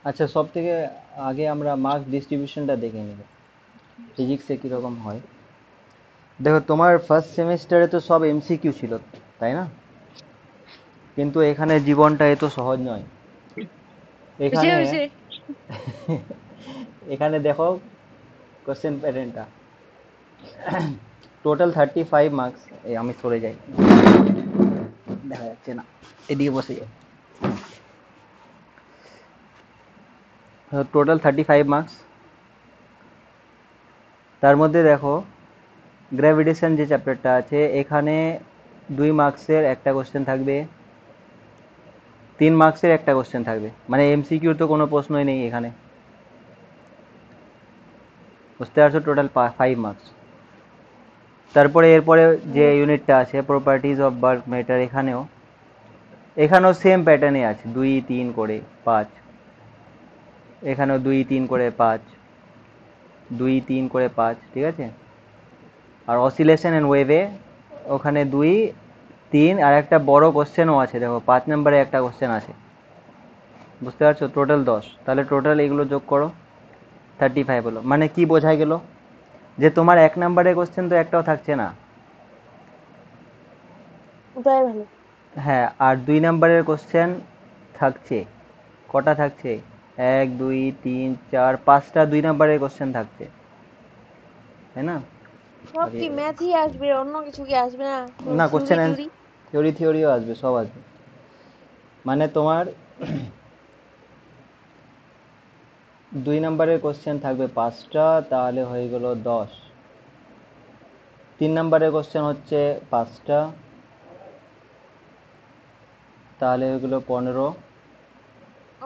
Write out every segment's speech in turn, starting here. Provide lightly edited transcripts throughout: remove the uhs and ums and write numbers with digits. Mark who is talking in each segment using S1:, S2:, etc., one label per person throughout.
S1: আচ্ছা, সব থেকে আগে আমরা মার্কস ডিস্ট্রিবিউশনটা দেখে নিব, ফিজিক্সে কিরকম হয়। দেখো, তোমার ফার্স্ট সেমিস্টারে তো সব এমসিকিউ ছিল, তাই না? কিন্তু এখানে জীবনটা এত সহজ নয়।
S2: বুঝে
S1: এখানে
S2: বুঝে
S1: এখানে দেখো কোশ্চেন প্যাটার্নটা। Total 35 marks. এই আমি সরে যাই, দেখা যাচ্ছে না, এদিকে বসে যাই। Total 35 marks. তার মধ্যে দেখো, গ্র্যাভিটেশন যে চ্যাপ্টারটা আছে, এখানে 2 মার্কসের একটা কোশ্চেন থাকবে, 3 মার্কসের একটা কোশ্চেন থাকবে, মানে এমসিকিউর তো কোনো প্রশ্নই নেই এখানে। বুঝতে পারছো? Total 5 marks. তারপরে এরপরে যে
S2: হুম।
S1: ইউনিটটা আছে, প্রপার্টিজ অফ বাল্ক ম্যাটার, এখানেও এখানেও সেম প্যাটার্নে আছে, 2 3 করে 5। এখানেও 2 3 করে 5, 2 3 করে 5, ঠিক আছে। আর অসিলেশন অ্যান্ড ওয়েভে ওখানে 2 3, আর একটা বড় কোশ্চেনও আছে, দেখো 5 নম্বরে একটা কোশ্চেন আছে। বুঝতে পারছো? টোটাল 10। তাহলে টোটাল এগুলো যোগ করো, 35 হলো। মানে কি বোঝা গেল? যে তোমার 1 নম্বরের কোশ্চেন তো একটাও থাকছে না।
S2: ওটাই ভালো।
S1: হ্যাঁ, আর 2 নম্বরের কোশ্চেন থাকছে। কটা থাকছে? 1 2 3 4 5টা 2 নম্বরের কোশ্চেন থাকছে, তাই না?
S2: সব
S1: আরে,
S2: কি ম্যাথই আসবে, অন্য কিছু কি আসবে না? কোনো
S1: না,
S2: থিওরি
S1: কোশ্চেন
S2: টিউরি?
S1: থিওরি থিওরিও আসবে, সব আসবে। মানে তোমার 2 নম্বরের কোশ্চেন থাকবে 5টা, তাহলে হয়ে গেল 10। 3 নম্বরের কোশ্চেন হচ্ছে 5টা, তাহলে হয়ে গেল 15।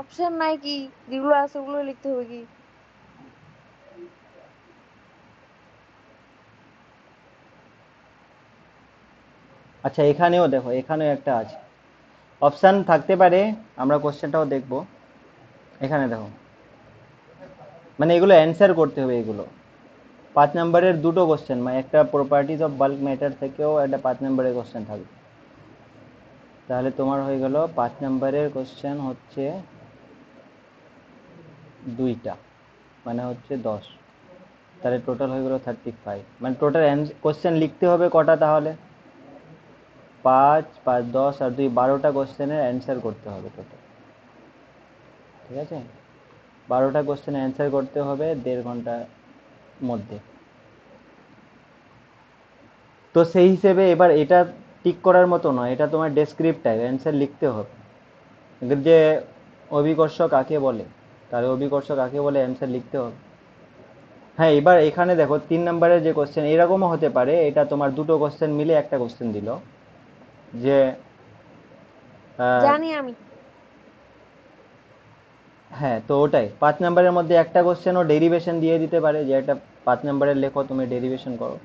S2: অপশন নাই কি? যেগুলো আছে ওগুলো লিখতে হবে কি?
S1: আচ্ছা, এখানেও দেখো, এখানেও একটা আছে, অপশান থাকতে পারে। আমরা কোশ্চেনটাও দেখব। এখানে দেখো, মানে এগুলো অ্যান্সার করতে হবে এগুলো। 5 নম্বরের দুটো কোশ্চেন, মানে একটা প্রপার্টিজ অফ বাল্ক ম্যাটার থেকেও একটা 5 নম্বরের কোশ্চেন থাকবে। তাহলে তোমার হয়ে গেল 5 নম্বরের কোশ্চেন হচ্ছে 2টা, মানে হচ্ছে 10। তাহলে টোটাল হয়ে গেল 35। মানে টোটাল কোশ্চেন লিখতে হবে কটা তাহলে? 5 5 10 আর 2 12টা কোশ্চেনের অ্যান্সার করতে হবে টোটাল, ঠিক আছে। 12টা কোশ্চেনের অ্যান্সার করতে হবে 1.5 ঘন্টার মধ্যে। তো সেই হিসেবে এবার এটা টিক করার মতো নয়, এটা তোমার ডেসক্রিপ্ট টাইপ অ্যান্সার লিখতে হবে। কিন্তু যে অভিকর্ষ কাকে বলে, তাহলে অভিকর্ষ কাকে বলে অ্যান্সার লিখতে হবে। হ্যাঁ, এবার এখানে দেখো 3 নম্বরের যে কোশ্চেন এরকমও হতে পারে, এটা তোমার দুটো কোশ্চেন মিলে একটা কোশ্চেন দিল, যে আহ,
S2: জানি আমি।
S1: হ্যাঁ, তো ওটাই 5 নম্বরের মধ্যে একটা কোশ্চেন ও ডেরিভেশন দিয়ে দিতে পারে, যে এটা 5 নম্বরের লেখো, তুমি ডেরিভেশন করো।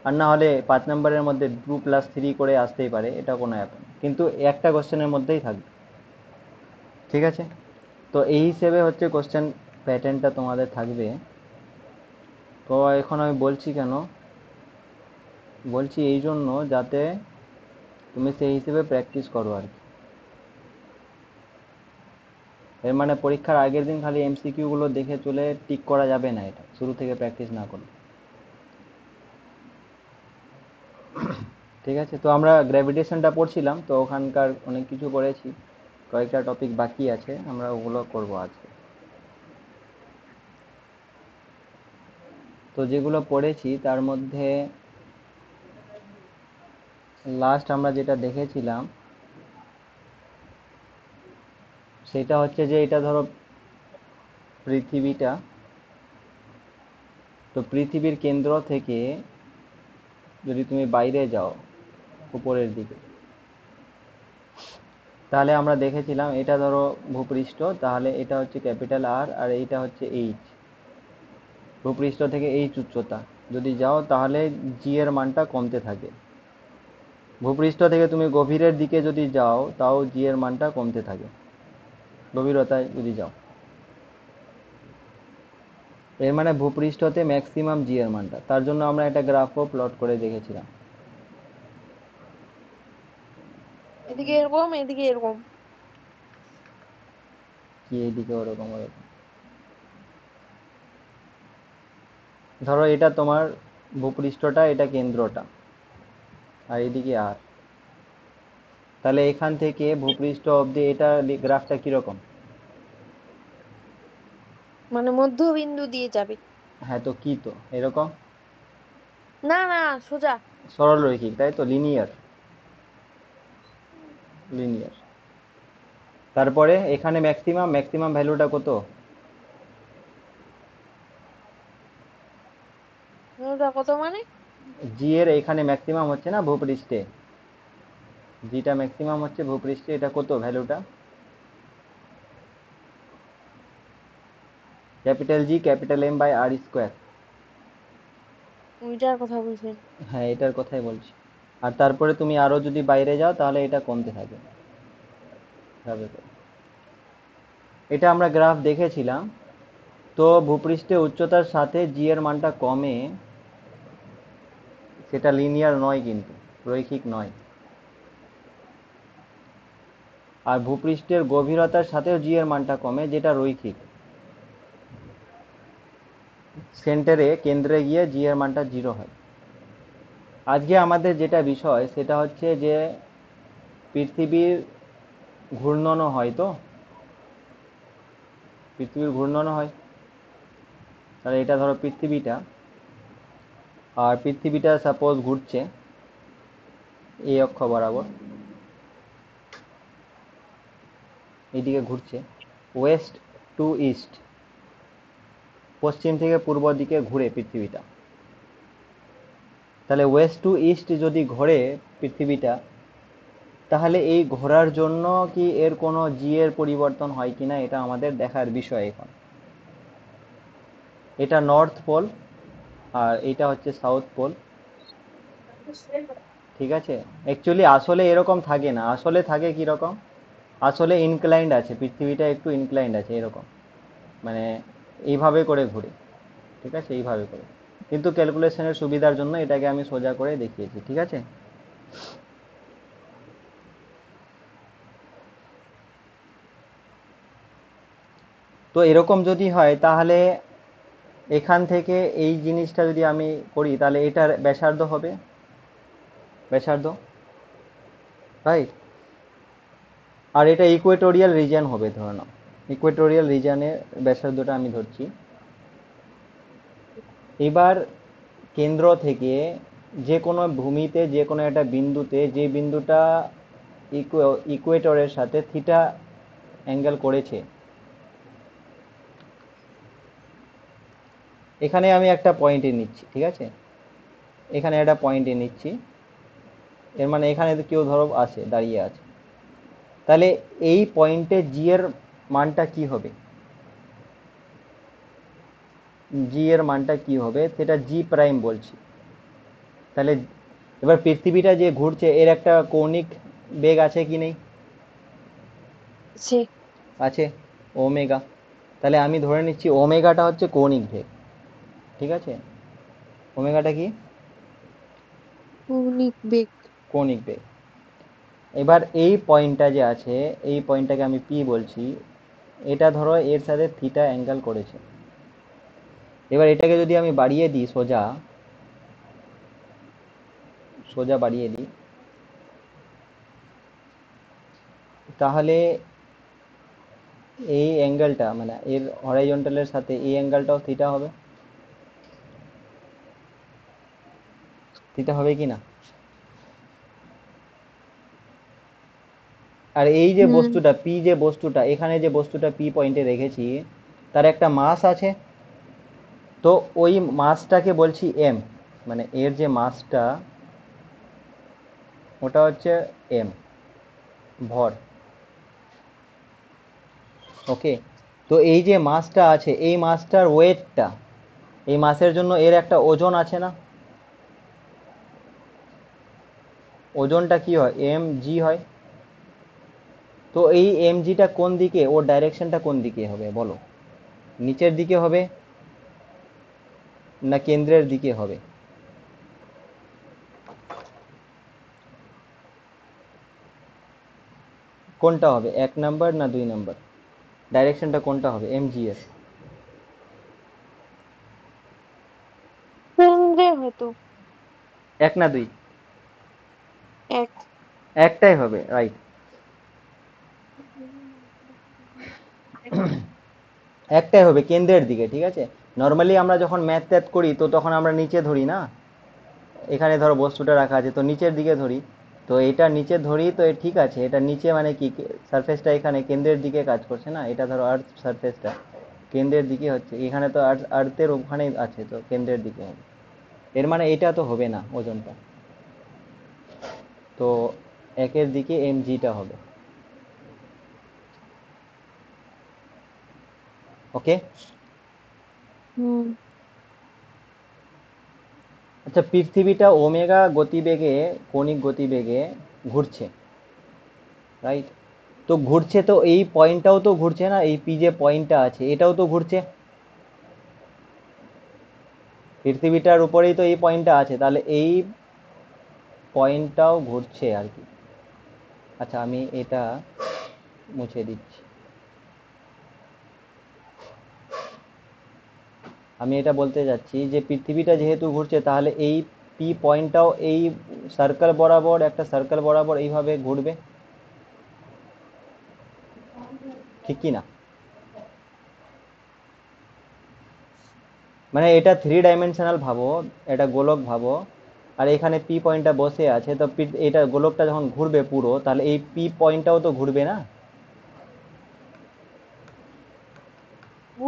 S1: আর না হলে 5 নম্বরের মধ্যে 2+3 করে আসতেই পারে, এটা কোনো ব্যাপার না। কিন্তু একটা কোশ্চেনের মধ্যেই থাকবে, ঠিক আছে। তো এই হিসেবে হচ্ছে কোশ্চেন প্যাটার্নটা তোমাদের থাকবে। তো এখন আমি বলছি কেন, বলছি এই জন্য যাতে তুমি সেই হিসেবে প্র্যাকটিস করো আর কি। এর মানে পরীক্ষার আগের দিন খালি এমসিকিউ গুলো দেখে চলে টিক করা যাবে না, এটা শুরু থেকে প্র্যাকটিস না করলে। ঠিক আছে, তো আমরা গ্র্যাভিটেশনটা পড়ছিলাম, তো ওখানকার অনেক কিছু পড়েছি, কয়েকটা টপিক বাকি আছে, আমরা ওগুলো করব আজকে। তো যেগুলো পড়েছি তার মধ্যে লাস্ট আমরা যেটা দেখেছিলাম সেটা হচ্ছে যে, এটা ধরো পৃথিবীটা, তো পৃথিবীর কেন্দ্র থেকে যদি তুমি বাইরে যাও উপরের দিকে, তাহলে আমরা দেখেছিলাম এটা ধরো ভূপৃষ্ঠ, তাহলে এটা হচ্ছে ক্যাপিটাল আর, আর এইটা হচ্ছে এইচ। ভূপৃষ্ঠ থেকে এইচ উচ্চতা যদি যাও, তাহলে জি এর মানটা কমতে থাকে। ভূপৃষ্ঠ থেকে তুমি গভীরের দিকে যদি যাও, তাও জি এর মানটা কমতে থাকে, গভীরতায় যদি যাও। এর মানে ভূপৃষ্ঠতে ম্যাক্সিমাম জি এর মানটা, তার জন্য আমরা একটা গ্রাফও প্লট করে দেখেছিলাম।
S2: এদিকে এরকম, এদিকে এরকম।
S1: কি এইদিকে ওরকম ওরকম। ধরো এটা তোমার ভূপৃষ্ঠটা, এটা কেন্দ্রটা, আর এদিকে আর, তাহলে এখান থেকে ভূপৃষ্ঠ অবধি এটা গ্রাফটা কিরকম?
S2: মানে মধ্যবিন্দু দিয়ে যাবে।
S1: হ্যাঁ, তো কি তো এরকম
S2: না না, সোজা।
S1: সরল রৈখিক, তাই তো, লিনিয়ার। লিনিয়ার। তারপরে এখানে ম্যাক্সিমাম ম্যাক্সিমাম ভ্যালুটা কত?
S2: ওটা কত মানে?
S1: জি এর এখানে ম্যাক্সিমাম হচ্ছে না ভূপৃষ্ঠে, জিটা ম্যাক্সিমাম হচ্ছে ভূপৃষ্ঠে, এটা কত ভ্যালুটা? Capital g capital M by r square.
S2: ওইটার কথা বলছেন?
S1: হ্যাঁ, এটার কথাই বলছি। আর তারপরে তুমি আরো যদি বাইরে যাও তাহলে এটা কমতে থাকে এভাবে করে। এটা আমরা গ্রাফ দেখেছিলাম। তো ভূপৃষ্ঠে উচ্চতার সাথে জি এর মানটা কমে, সেটা লিনিয়ার নয় কিন্তু, রৈখিক নয়। আর ভূপৃষ্ঠের গভীরতার সাথেও জি এর মানটা কমে, যেটা রৈখিক। সেন্টারে কেন্দ্রে গিয়ে জি এর মানটা 0 হয়। আজকে আমাদের যেটা বিষয় সেটা হচ্ছে যে পৃথিবীর ঘূর্ণনও হয়, তো পৃথিবীর ঘূর্ণনও হয়। তাহলে এটা ধরো পৃথিবীটা, আর পৃথিবীটা সাপোজ ঘুরছে এই অক্ষ বরাবর, এইদিকে ঘুরছে ওয়েস্ট টু ইস্ট, পশ্চিম থেকে পূর্ব দিকে ঘুরে পৃথিবীটা। তাহলে ওয়েস্ট টু ইস্ট যদি ঘোরে পৃথিবীটা, তাহলে এই ঘোরার জন্য কি এর কোনো জি এর পরিবর্তন হয় কিনা এটা আমাদের দেখার বিষয় এখন। এটা নর্থ পোল আর এটা হচ্ছে সাউথ পোল। ঠিক আছে, অ্যাকচুয়ালি আসলে এরকম থাকে না, আসলে থাকে কি রকম, আসলে ইনক্লাইন্ড আছে, পৃথিবীটা একটু ইনক্লাইন্ড আছে এরকম, মানে এইভাবে করে ঘুরে। ঠিক আছে, এইভাবে করে, কিন্তু ক্যালকুলেশনের সুবিধার জন্য এটাকে আমি সোজা করে দেখিয়েছি। ঠিক আছে, তো এরকম যদি হয় তাহলে এখান থেকে এই জিনিসটা যদি আমি করি তাহলে এটার ব্যাসার্ধ হবে, ব্যাসার্ধ, রাইট। আর এটা ইকুয়েটোরিয়াল রিজিয়ন হবে ধরে নাও, ইকুয়েটোরিয়াল রিজিয়নের ব্যাসার্ধটা আমি ধরছি। এবার কেন্দ্র থেকে যে কোনো ভূমিতে যে কোনো একটা বিন্দুতে, যে বিন্দুটা ইকুয়েটরের সাথে থিটা অ্যাঙ্গেল করেছে, এখানে আমি একটা পয়েন্টে নিচ্ছি। ঠিক আছে, এখানে একটা পয়েন্টে নিচ্ছি, এর মানে এখানে কেউ ধরো আছে, দাঁড়িয়ে আছে, তাহলে এই পয়েন্টে জি এর মানটা কি হবে? জি এর মানটা কি হবে সেটা জি প্রাইম বলছি। তাহলে এবার পৃথিবীটা যে ঘুরছে এর একটা কৌণিক বেগ আছে কি নেই?
S2: সে
S1: আছে, ওমেগা। তাহলে আমি ধরে নিচ্ছি ওমেগাটা হচ্ছে কৌণিক বেগ। ঠিক আছে, ওমেগাটা কি?
S2: কৌণিক বেগ।
S1: কৌণিক বেগ। এবার এই পয়েন্টটা যে আছে, এই পয়েন্টটাকে আমি পি বলছি, এটা ধরো এর সাথে থিটা অ্যাঙ্গেল করেছে। এবার এটাকে যদি আমি বাড়িয়ে দিই, সোজা সোজা বাড়িয়ে দিই, তাহলে এই অ্যাঙ্গেলটা মানে এর হরাইজন্টালের সাথে এই অ্যাঙ্গেলটাও থিটা হবে, থিটা হবে কি না? আর এই যে
S2: হুম।
S1: বস্তুটা পি, যে বস্তুটা এখানে যে বস্তুটা পি পয়েন্টে রেখেছি, তার একটা মাস আছে, তো ওই মাসটাকে বলছি এম, মানে এর যে মাসটা ওটা হচ্ছে এম, ভর। ওকে, তো এই যে মাসটা আছে এই মাসটার ওয়েটটা, এই মাসের জন্য এর একটা ওজন আছে না? ওজনটা কি হয়? এম জি হয়। তো এই এম জিটা কোন দিকে, ওর ডাইরেকশনটা কোন দিকে হবে বলো? নিচের দিকে হবে না কেন্দ্রের দিকে হবে? কোনটা হবে, 1 নাম্বার না 2 নাম্বার? ডাইরেকশনটা কোনটা হবে? এমজিএস
S2: কেন্দ্রে হয়তো।
S1: এক না দুই?
S2: এক।
S1: একটাই হবে, রাইট। একটাই হবে কেন্দ্রের দিকে, ঠিক আছে। নর্মালি আমরা যখন ম্যাথ ট্যাথ করি তো তখন আমরা নিচে ধরি না, এখানে ধরো বস্তুটা রাখা আছে তো নিচের দিকে ধরি, তো এটা নিচে ধরি তো ঠিক আছে, এটা নিচে মানে কি, সারফেসটা এখানে কেন্দ্রের দিকে কাজ করছে না, এটা ধরো আর্থ সারফেসটা কেন্দ্রের দিকে হচ্ছে, এখানে তো আর্থের ওখানে আছে তো কেন্দ্রের দিকে হবে, এর মানে এটা তো হবে না ওজনটা, তো একের দিকে এমজিটা হবে। ওকে।
S2: হুম।
S1: আচ্ছা, পৃথিবীটা ওমেগা গতিবেগে, কৌণিক গতিবেগে ঘুরছে, রাইট। তো ঘুরছে তো এই পয়েন্টটাও তো ঘুরছে না, এই পি যে পয়েন্টটা আছে এটাও তো ঘুরছে, পৃথিবীটার উপরেই তো এই পয়েন্টটা আছে, তাহলে এই পয়েন্টটাও ঘুরছে আর কি। আচ্ছা আমি এটা মুছে দিচ্ছি, আমি এটা বলতে যাচ্ছি যে পৃথিবীটা যেহেতু ঘুরছে তাহলে এই পি পয়েন্টটাও এই সার্কেল বরাবর, একটা সার্কেল বরাবর এইভাবে ঘুরবে, ঠিক কি না? মানে এটা থ্রি ডাইমেনশনাল ভাবো, এটা গোলক ভাবো, আর এখানে পি পয়েন্টটা বসে আছে, তো এটা গোলকটা যখন ঘুরবে পুরো তাহলে এই পি পয়েন্টটাও তো ঘুরবে না,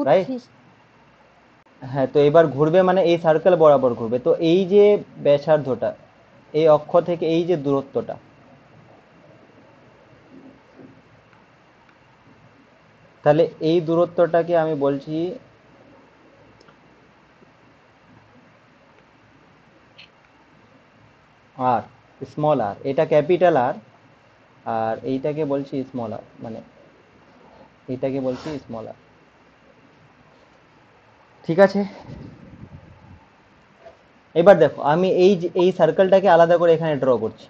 S1: রাইট।
S2: বুঝছি।
S1: হ্যাঁ, তো এবার ঘুরবে মানে এই সার্কেল বরাবর ঘুরবে, তো এই যে ব্যাসার্ধটা, এই অক্ষ থেকে এই যে দূরত্বটা, তাহলে এই দূরত্বটাকে আমি বলছি আর, স্মল আর, এটা ক্যাপিটাল আর, আর এইটাকে বলছি স্মল আর, মানে এইটাকে বলছি স্মল আর, ঠিক আছে। এবার দেখো আমি এই সার্কেলটাকে আলাদা করে এখানে ড্র করছি,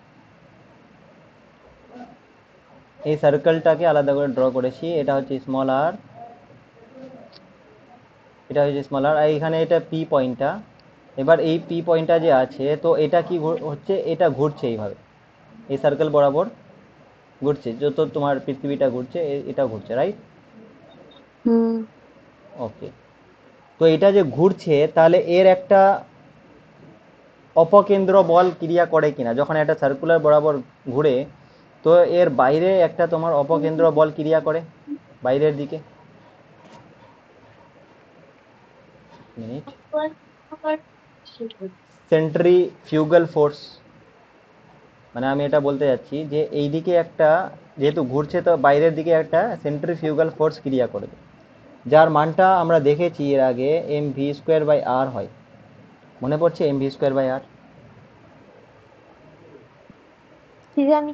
S1: এই সার্কেলটাকে আলাদা করে ড্র করেছি, এটা হচ্ছে স্মল আর, এটা হচ্ছে স্মল আর, এখানে এটা পি পয়েন্টটা, এবার এই পি পয়েন্টটা যে আছে তো এটা কি হচ্ছে, এটা ঘুরছে এইভাবে এই সার্কেল বরাবর ঘুরছে, যত তোমার পৃথিবীটা ঘুরছে এটা ঘুরছে, রাইট।
S2: হুম।
S1: ওকে। তো এটা যে ঘুরছে তাহলে এর একটা অপকেন্দ্র বল ক্রিয়া করে কিনা, যখন একটা সার্কুলার বরাবর ঘুরে তো এর বাইরে একটা তোমার অপকেন্দ্র বল ক্রিয়া করে বাইরের দিকে, মিনিট, সেন্ট্রিফিউগাল ফোর্স, মানে আমি এটা বলতে যাচ্ছি যে এই দিকে একটা, যেহেতু ঘুরছে তো বাইরের দিকে একটা সেন্ট্রিফিউগাল ফোর্স ক্রিয়া করবে, যার মানটা আমরা দেখেছি এর আগে এম ভি স্কোয়ার বাই আর হয়, মনে পড়ছে এম ভি স্কোয়ার বাই আর?
S2: কি জানি।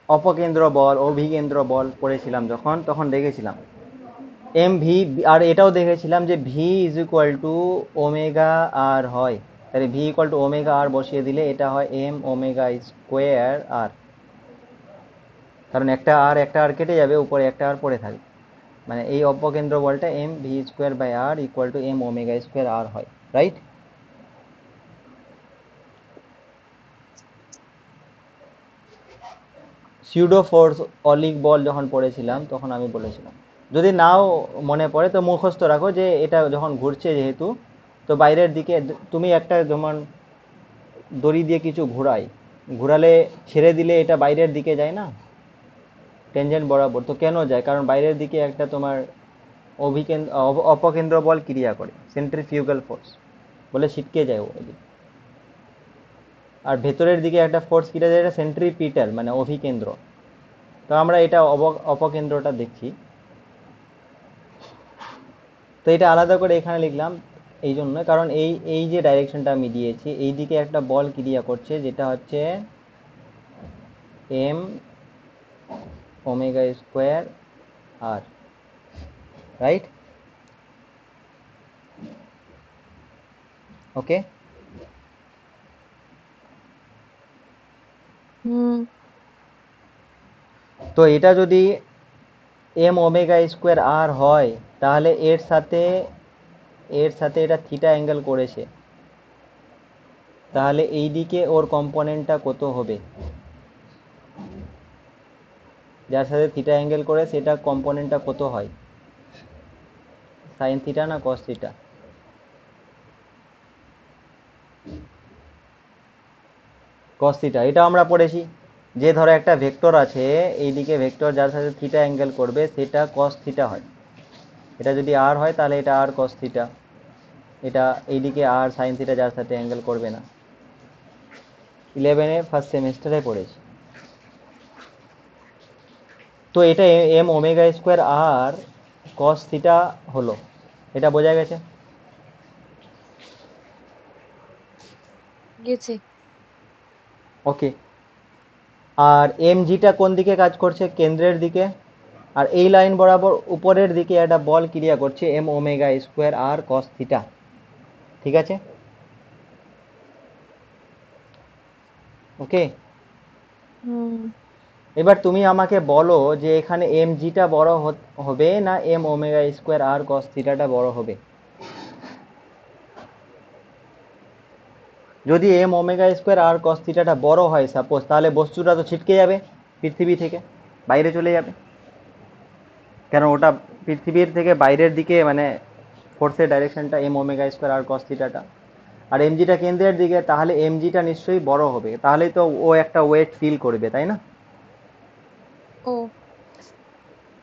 S1: অপকেন্দ্র বল, অভিকেন্দ্র বল পড়েছিলাম যখন, তখন দেখেছিলাম এম ভি, আর এটাও দেখেছিলাম যে V is equal to omega R হয়, তাহলে V equal to omega R বসিয়ে দিলে এটা হয় এম ওমেগা স্কোয়ার আর, কারণ একটা আর কেটে যাবে, উপরে একটা আর পড়ে থাকবে, মানে এই অপকেন্দ্র বলটা M V square by R equal to M omega square R হয়, রাইট। সিউডো ফোর্স অলিক বল যখন পড়েছিলাম তখন আমি বলেছিলাম, যদি নাও মনে পড়ে তো মুখস্থ রাখো যে এটা যখন ঘুরছে যেহেতু, তো বাইরের দিকে তুমি একটা যেমন দড়ি দিয়ে কিছু ঘোরাই, ঘোরালে ছেড়ে দিলে এটা বাইরের দিকে যায় না টেনজেন্ট বরাবর, তো কেন যায়, কারণ বাইরের দিকে একটা তোমার অপকেন্দ্র বল ক্রিয়া করে সেন্ট্রিফিউগাল ফোর্স, বলে ছিটকে যায় ওদিকে, আর ভেতরের দিকে একটা ফোর্স ক্রিয়া যায়, এটা সেন্ট্রিপিটাল মানে অভিকেন্দ্র, তো আমরা এটা অপকেন্দ্রটা দেখছি, তো এটা আলাদা করে এখানে লিখলাম এই জন্য, কারণ এই এই যে ডাইরেকশনটা আমি দিয়েছি এই দিকে একটা বল ক্রিয়া করছে যেটা হচ্ছে এম ওমেগা স্কোয়ার আর, রাইট। ওকে।
S2: হুম।
S1: তো এটা যদি এম ওমেগা স্কোয়ার আর হয়, তাহলে এর সাথে এটা থিটা অ্যাঙ্গেল করেছে, তাহলে এই দিকে ওর কম্পোনেন্টটা কত হবে? যার সাথে থিটা অ্যাঙ্গেল করে সেটা কম্পোনেন্টটা কত হয়? সাইন থিটা না কস থিটা? কস থিটা। এটা আমরা পড়েছি যে ধরো একটা ভেক্টর আছে, এইদিকে ভেক্টর যার সাথে থিটা অ্যাঙ্গেল করবে সেটা কস থিটা হয়। এটা যদি আর হয় তাহলে এটা আর কস থিটা, এটা এইদিকে আর সাইন থিটা যার সাথে অ্যাঙ্গেল করবে না। 11-এ ফার্স্ট সেমিস্টারে পড়েছি। তো এটা M omega square R cos theta হলো, এটা বোঝা গেছে?
S2: গেছে।
S1: ওকে। আর এম জিটা কোন দিকে কাজ করছে? কেন্দ্রের দিকে। আর এই লাইন বরাবর উপরের দিকে একটা বল ক্রিয়া করছে M omega square R cos theta. ঠিক আছে? ওকে।
S2: হুম।
S1: এবার তুমি আমাকে বলো যে এখানে এম জিটা বড় হবে না এম ওমেগা স্কোয়ার আর কস থিটাটা বড় হবে? যদি এম ওমেগা স্কোয়ার আর কস থিটাটা বড় হয় সাপোজ, তাহলে বস্তুটা তো ছিটকে যাবে পৃথিবী থেকে, বাইরে চলে যাবে। কারণ ওটা পৃথিবীর থেকে বাইরের দিকে, মানে ফোর্সের ডাইরেকশনটা এম ওমেগা স্কোয়ার আর কস থিটাটা। আর এমজিটা কেন্দ্রের দিকে, তাহলে এমজিটা নিশ্চয়ই বড় হবে, তাহলেই তো ও একটা ওয়েট ফিল করবে, তাই না?
S2: ও।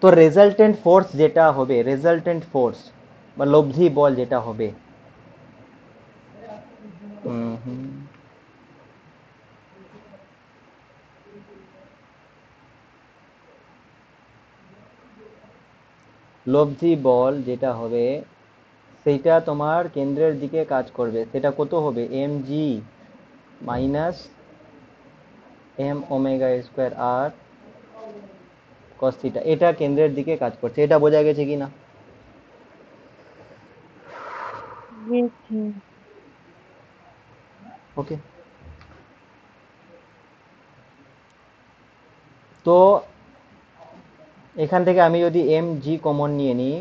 S1: তো রেজাল্টেন্ট ফোর্স যেটা হবে, রেজাল্টেন্ট ফোর্স বা লব্ধি বল যেটা হবে, হুম হুম, লব্ধি বল যেটা হবে সেইটা তোমার কেন্দ্রের দিকে কাজ করবে, সেটা কত হবে? M G minus M omega square R cos theta, এটা কেন্দ্রের দিকে কাজ করছে। এটা বোঝা গেছে কি না?
S2: গেছে।
S1: ওকে। তো এখান থেকে আমি যদি এম জি কমন নিয়ে নিই,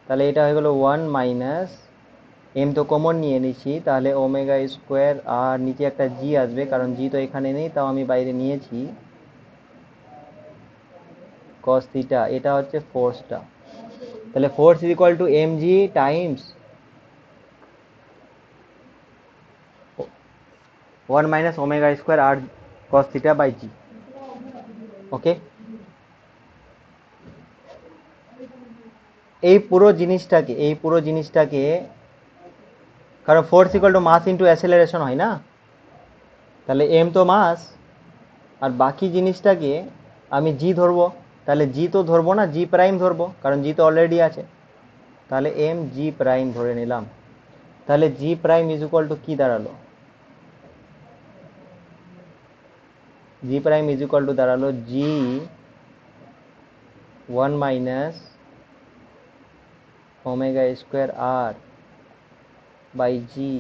S1: তাহলে এটা হয়ে গেল 1 - এম তো কমন নিয়ে নিচ্ছি, তাহলে ওমেগা স্কোয়ার আর নিচে একটা জি আসবে, কারণ জি তো এখানে নেই, তাও আমি বাইরে নিয়েছি, কস থিটা। এটা হচ্ছে ফোর্সটা, তাহলে force is equal to M G times 1 - omega square R cos theta by G. Okay. এই পুরো জিনিসটাকে কারণ force equal to mass into acceleration হয় না, তাহলে এম তো মাস, আর বাকি জিনিসটাকে আমি জি ধরবো, তাহলে জি তো ধরবো না, জি প্রাইম ধরবো, কারণ জি তো অলরেডি আছে, তাহলে এম জি প্রাইম ধরে নিলাম। তাহলে জি প্রাইম ইজ ইকুয়াল টু কি দাঁড়ালো? G prime is equal to দাঁড়ালো g 1 - omega square R by G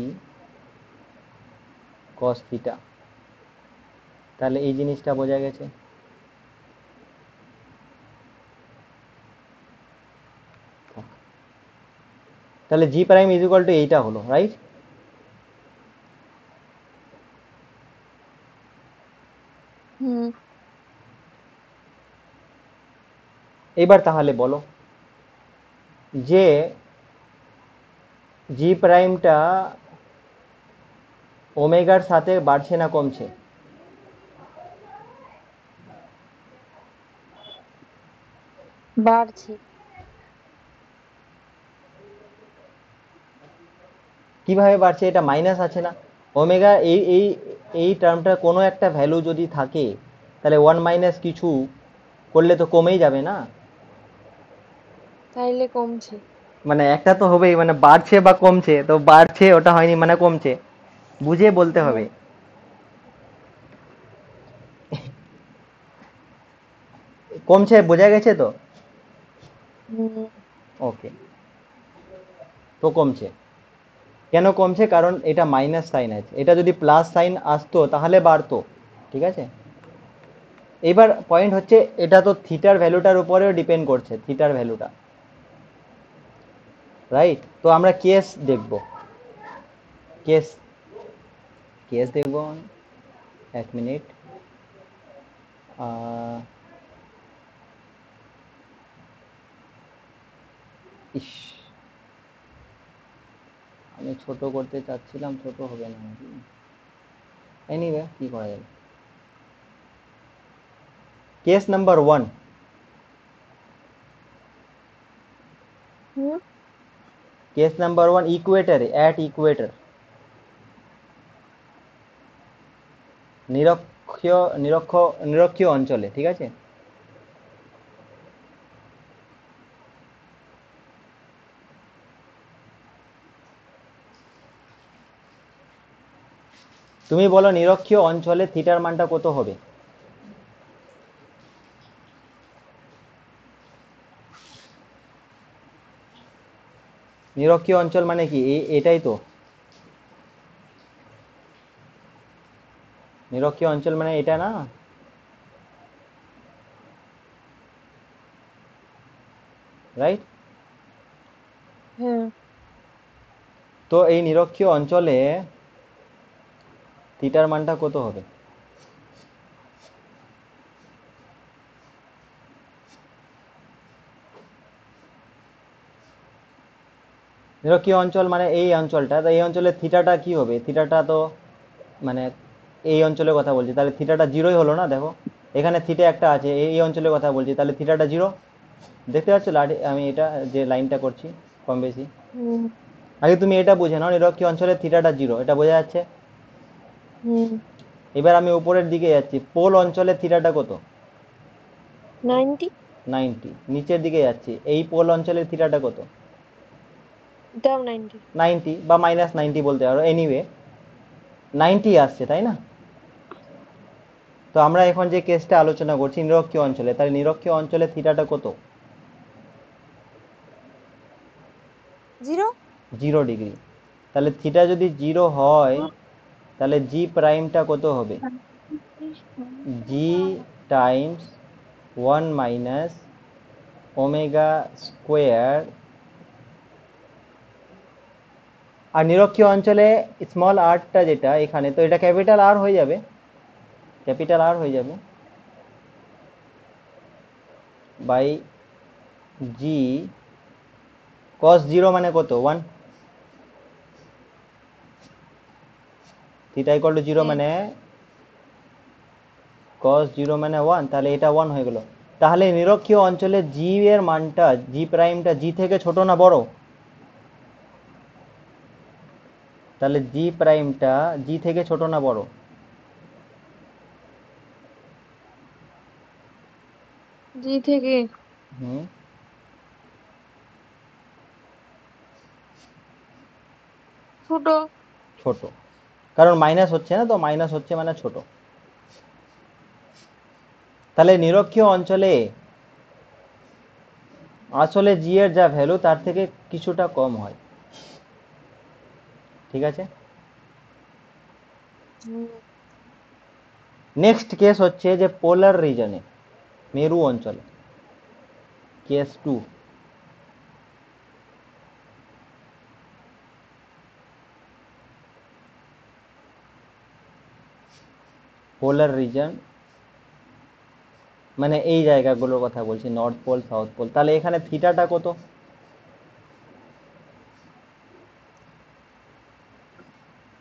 S1: cos theta. তাহলে এই জিনিসটা বোঝা গেছে। তাহলে জি প্রাইম ইজ ইকুয়াল টু এইটা হলো, রাইট?
S2: হুম।
S1: এবার তাহলে বলো যে জি প্রাইমটা ওমেগার সাথে বাড়ছে না কমছে?
S2: বাড়ছে।
S1: কিভাবে বাড়ছে? এটা মাইনাস আছে না, ওমেগা এই এই এই টার্মটা কোনো একটা ভ্যালু যদি থাকে, তাহলে 1 - কিছু করলে তো কমেই যাবে না?
S2: তাইলে কমছে।
S1: মানে একটা তো হবেই, মানে বাড়ছে বা কমছে, তো বাড়ছে ওটা হয়নি মানে কমছে, বুঝে বলতে হবে।
S2: হুম।
S1: কমছে বোঝা গেছে তো?
S2: হুম।
S1: ওকে। তো কমছে, কেন কমছে? কারণ এটা মাইনাস সাইন আছে, এটা যদি প্লাস সাইন আসতো তাহলে বাড়তো। ঠিক আছে? এবার পয়েন্ট হচ্ছে এটা তো থিটার ভ্যালুটার উপরেও ডিপেন্ড করছে, থিটার ভ্যালুটা, রাইট? তো আমরা কেস দেখব, কেস কেস দেখব। 1 মিনিট। ইস, আমি ছোট করতে চাচ্ছিলাম, ছোট হবে না নাকি? এনিওয়ে, কি করা যাবে? Case number 1,
S2: hmm
S1: case number 1, ইকুয়েটারে, অ্যাট ইকুয়েটার, নিরক্ষীয় নিরক্ষীয় অঞ্চলে, ঠিক আছে? তুমি বলো নিরক্ষীয় অঞ্চলে থিটার মানটা কত হবে? নিরক্ষীয় অঞ্চল মানে কি? এটাই তো নিরক্ষীয় অঞ্চল, মানে এটা না? রাইট?
S2: হ্যাঁ
S1: তো এই নিরক্ষীয় অঞ্চলে থিটার মানটা কত হবে? নিরক্ষীয় অঞ্চল মানে এই অঞ্চলটা, তো এই অঞ্চলে থিটাটা কি হবে? থিটাটা তো মানে এই অঞ্চলের কথা বলছি, তাহলে থিটাটা জিরোই হলো না? দেখো এখানে থিটা একটা আছে, এই অঞ্চলের কথা বলছি, তাহলে থিটাটা জিরো। দেখতে পাচ্ছ আমি এটা যে লাইনটা করছি, কম বেশি?
S2: হুম
S1: আগে তুমি এটা বুঝে নাও, নিরক্ষীয় অঞ্চলে থিটাটা জিরো, এটা বোঝা যাচ্ছে?
S2: হুম
S1: এবার আমি উপরের দিকে যাচ্ছি, পোল অঞ্চলে থিটাটা কত?
S2: 90
S1: 90। নিচের দিকে যাচ্ছি, এই পোল অঞ্চলের থিটাটা কত?
S2: এটাও 90
S1: 90 বা -90 বলতে পারো, এনিওয়ে 90 আসছে, তাই না? তো আমরা এখন যে কেসটা আলোচনা করছি নিরক্ষীয় অঞ্চলে, তাহলে নিরক্ষীয় অঞ্চলে থিটাটা কত?
S2: 0
S1: 0 ডিগ্রি। তাহলে থিটা যদি 0 হয় তাহলে জি প্রাইমটা কত হবে? জি টাইমস 1 - ওমেগা স্কোয়ার। আর নিরক্ষীয় অঞ্চলে স্মল আরটা যেটা এখানে, তো এটা ক্যাপিটাল আর হয়ে যাবে, ক্যাপিটাল আর হয়ে যাবে বাই জি কস 0 মানে কত? 1। থিটা ইকুয়াল টু 0
S2: হ্যাঁ
S1: মানে cos 0 মানে 1, তাহলে এটা 1 হয়ে গেল। তাহলে নিরক্ষীয় অঞ্চলে জি এর মানটা, জি প্রাইমটা জি থেকে ছোট না বড়? তাহলে জি প্রাইমটা জি থেকে ছোট না বড়?
S2: জি থেকে
S1: হুম,
S2: ছোট।
S1: ছোট। কারণ মাইনাস হচ্ছে না, তো মাইনাস হচ্ছে মানে ছোট। তাহলে নিরক্ষীয় অঞ্চলে আসলে জি এর যা ভ্যালু তার থেকে কিছুটা কম হয়, ঠিক আছে?
S2: হুম
S1: নেক্সট কেস হচ্ছে যে পোলার রিজনে, মেরু অঞ্চলে, কেস 2। পোলার রিজন মানে এই জায়গাগুলোর কথা বলছি, নর্থ পোল, সাউথ পোল। তাহলে এখানে থিটাটা কত?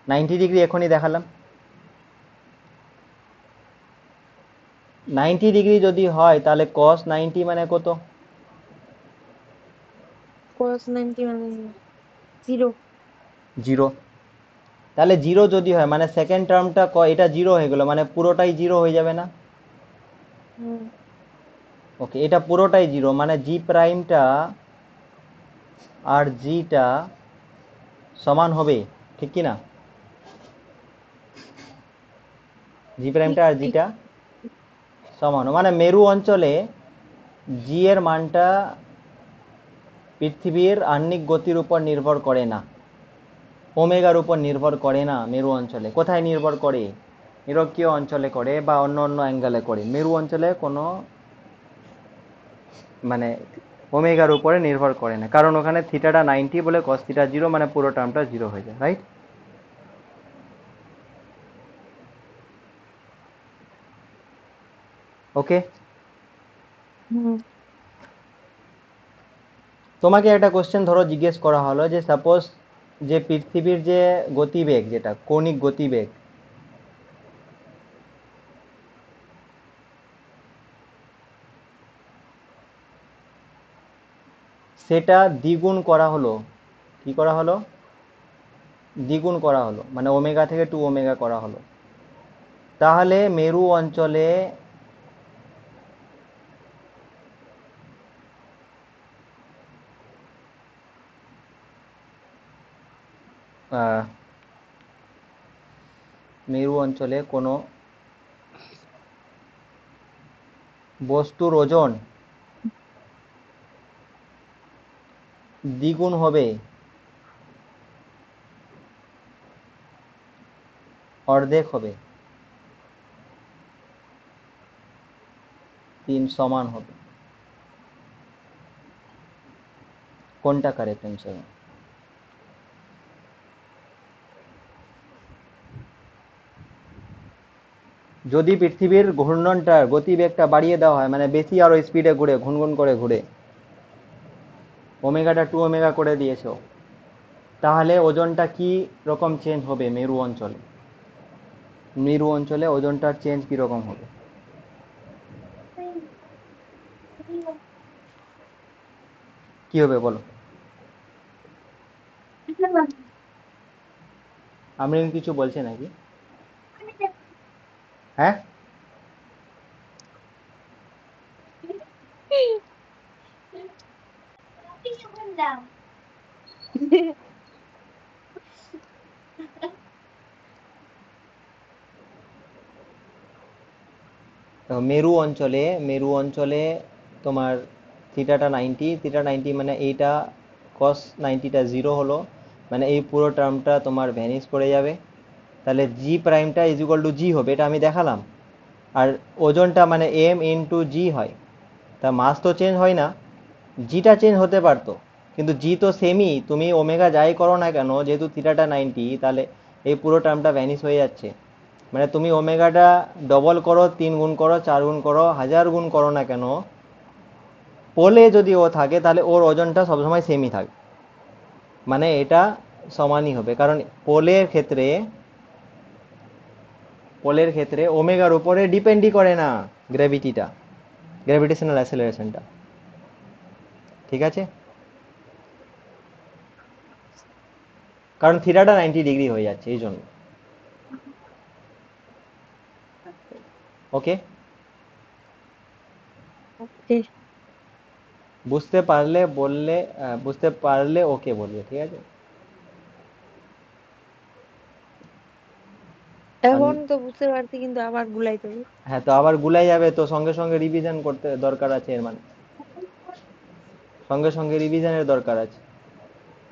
S1: 90 ডিগ্রি এখনই দেখালাম। 90 ডিগ্রি যদি হয় তাহলে cos 90 মানে কত?
S2: cos 90 মানে 0।
S1: 0। তাহলে 0 যদি হয় মানে সেকেন্ড টার্মটা এটা 0 হয়ে গেল, মানে পুরোটাই 0 হয়ে যাবে না?
S2: হুম
S1: ওকে, এটা পুরোটাই 0, মানে জি প্রাইমটা আর জিটা সমান হবে, ঠিক কি না? জি
S2: ঠিক
S1: প্রাইমটা আর
S2: ঠিক
S1: জিটা সমান, মানে মেরু অঞ্চলে জি এর মানটা পৃথিবীর আহ্নিক গতির উপর নির্ভর করে না, ওমেগার উপর নির্ভর করে না। মেরু অঞ্চলে কোথায় নির্ভর করে? নিরক্ষীয় অঞ্চলে করে বা অন্য অন্য অ্যাঙ্গেলে করে, মেরু অঞ্চলে কোনো মানে ওমেগার উপরে নির্ভর করে না, কারণ ওখানে থিটাটা 90 বলে কস থিটা 0, মানে পুরো টার্মটা 0 হয়ে যায়, রাইট? ওকে,
S2: হুম।
S1: তোমাকে একটা কোশ্চেন ধরো জিজ্ঞেস করা হলো যে সাপোজ যে পৃথিবীর যে গতিবেগ, যেটা কৌণিক গতিবেগ, সেটা দ্বিগুণ করা হলো। কি করা হলো? দ্বিগুণ করা হলো, মানে ওমেগা থেকে 2 ওমেগা করা হলো। তাহলে মেরু অঞ্চলে আহ, মেরু অঞ্চলে কোনো বস্তুর ওজন দ্বিগুণ হবে, অর্ধেক হবে, 3 সমান হবে, কোনটা কারেক্ট অ্যান্সার? যদি পৃথিবীর ঘূর্ণনটার গতিবেগটা বাড়িয়ে দেওয়া হয়, মানে বেশি আরো স্পিডে ঘুরে, ঘুনঘুন করে ঘুরে, ওমেগাটা 2 ওমেগা করে দিয়েছো, তাহলে ওজনটা কি রকম চেঞ্জ হবে মেরু অঞ্চলে? মেরু অঞ্চলে ওজনটার চেঞ্জ কি রকম হবে? কি হবে বলো? আমি কিছু বলছে নাকি? হ্যাঁ, তো মেরু অঞ্চলে তোমার থিটাটা 90, থিটা 90 মানে এইটা কস 90টা 0 হলো, মানে এই পুরো টার্মটা তোমার ভ্যানিশ করে যাবে। তাহলে জি প্রাইমটা ইজ ইকুয়াল টু জি হবে, এটা আমি দেখালাম। আর ওজনটা মানে এম ইনটু জি হয়, তা মাস তো চেঞ্জ হয় না, জিটা চেঞ্জ হতে পারতো, কিন্তু জি তো সেমই, তুমি ওমেগা যাই করো না কেন, যেহেতু থিটাটা 90, তাহলে এই পুরো টার্মটা ভ্যানিশ হয়ে যাচ্ছে। মানে তুমি ওমেগাটা ডবল করো, 3 গুণ করো, 4 গুণ করো, 1000 গুণ করো না কেন, পোলে যদি ও থাকে তাহলে ওর ওজনটা সবসময় সেমই থাকবে, মানে এটা সমানই হবে, কারণ পোলের ক্ষেত্রে ওমেগার উপরে ডিপেন্ডই করে না গ্র্যাভিটিটা, গ্র্যাভিটেশনাল অ্যাসেলারেশনটা। ঠিক আছে, কারণ থিটাটা 90 ডিগ্রি হয়ে যাচ্ছে এই জন্য। ওকে,
S2: ওকে।
S1: বুঝতে পারলে ওকে বলবে, ঠিক আছে? আর
S2: এখন তো বুঝতে পারছি, কিন্তু আবার গুলাই দেবো।
S1: হ্যাঁ, তো আবার গুলাই যাবে তো সঙ্গে সঙ্গে রিভিশন করতে দরকার আছে, এর মানে সঙ্গে সঙ্গে রিভিশনের দরকার আছে,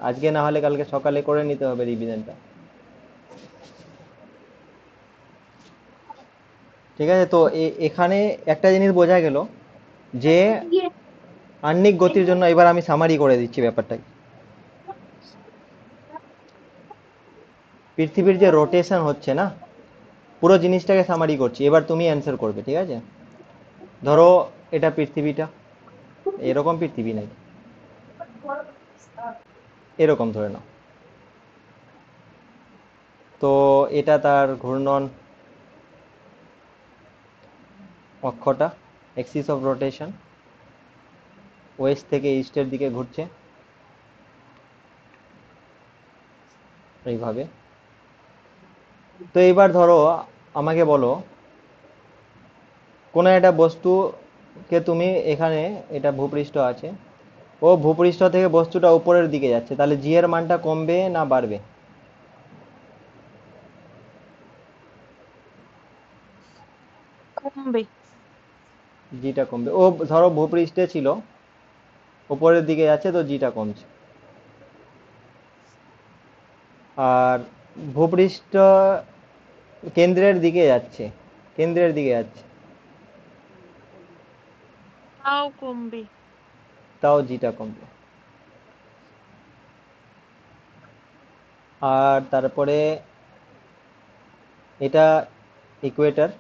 S1: আজকে না হলে কালকে সকালে করে নিতে হবে রিভিশনটা। ঠিক আছে, তো এখানে একটা জিনিস বোঝা গেল যে আহ্নিক গতির জন্য, এবার আমি সামারি করে দিচ্ছি ব্যাপারটা। পৃথিবীর যে রোটেশন হচ্ছে না, পুরো জিনিসটাকে সামারি করছি, এবার তুমি অ্যান্সার করবে, ঠিক আছে? ধরো এটা পৃথিবীটা, এরকম পৃথিবী নাকি, এরকম ধরে নাও, তো এটা তার ঘূর্ণন অক্ষটা, এক্সিস অফ রোটেশন, ওয়েস্ট থেকে ইস্টের দিকে ঘুরছে এইভাবে। তো এইবার ধরো আমাকে বলো, কোনো একটা বস্তুকে তুমি এখানে, এটা ভূপৃষ্ঠ আছে, ও ভূপৃষ্ঠ থেকে বস্তুটা উপরের দিকে যাচ্ছে, তাহলে জি এর মানটা কমবে না বাড়বে?
S2: কমবে।
S1: জিটা কমবে। ও ধরো ভূপৃষ্ঠে ছিল, উপরের দিকে যাচ্ছে, তো জিটা কমছে। আর ভূপৃষ্ঠ কেন্দ্রের দিকে যাচ্ছে, কেন্দ্রের দিকে যাচ্ছে,
S2: তাও কমবে।
S1: তাও জিটা কমবে। আর তারপরে এটা ইকুয়েটর,